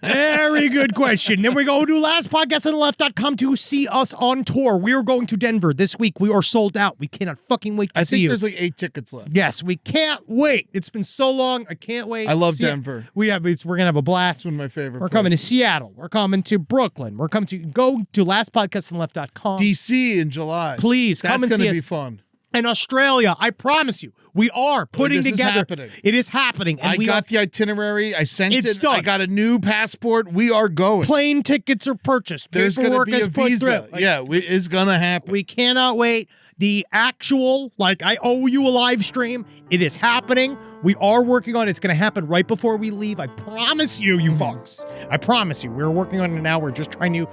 Very good question. Then we go to lastpodcastonleft.com to see us on tour. We are going to Denver this week. We are sold out. We cannot fucking wait to I see think you. there's like 8 tickets left. Yes, we can't wait. It's been so long. I can't wait. I love See it. Denver. We're gonna have a blast. It's one of my favorite. We're coming to places. Seattle. We're coming to Brooklyn. We're coming to go to lastpodcastonleft.com. DC in July. Please come That's and going see to us. be fun. In Australia, I promise you, we are putting this is together. happening. It is happening, and I we got are. the itinerary. I sent It's it. done. I got a new passport. We are going. Plane tickets are purchased. There's going to Paperwork be a is put visa. through. Like, Yeah, it's going to happen. we cannot wait. The actual, I owe you a live stream. It is happening. We are working on it. It's going to happen right before we leave. I promise you, you fucks. I promise you. We're working on it now. We're just trying to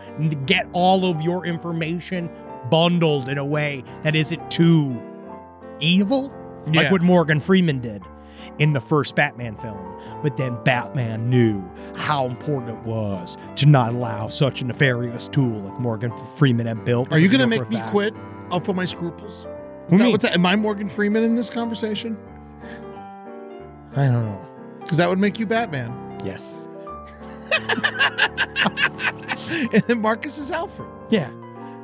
get all of your information bundled in a way that isn't too evil, like Yeah. what Morgan Freeman did in the first Batman film. But then Batman knew how important it was to not allow such a nefarious tool like Morgan Freeman had built. Are you Because going to for make a me fact- quit off of my scruples? do you mean? What's that? Am I Morgan Freeman in this conversation? I don't know. Because that would make you Batman. Yes. And then Marcus is Alfred. Yeah.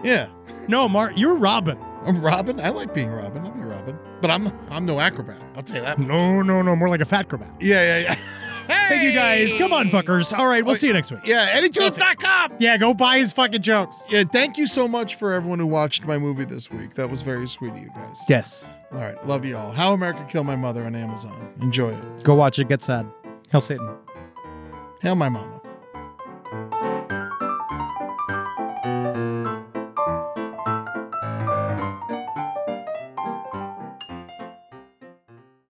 Yeah. No, Mark, you're Robin. I'm Robin. I like being Robin. I'll be Robin. But I'm no acrobat. I'll tell you that. No, more like a fat acrobat. Yeah. Thank you guys. Come on, Hey! fuckers. All right, we'll see you next week. Yeah, EddieTunes.com. Yeah, go buy his fucking jokes. Yeah, thank you so much for everyone who watched my movie this week. That was very sweet of you guys. Yes. All right, love you all. How America Killed My Mother on Amazon. Enjoy it. Go watch it. Get sad. Hell Satan. Hail my mama.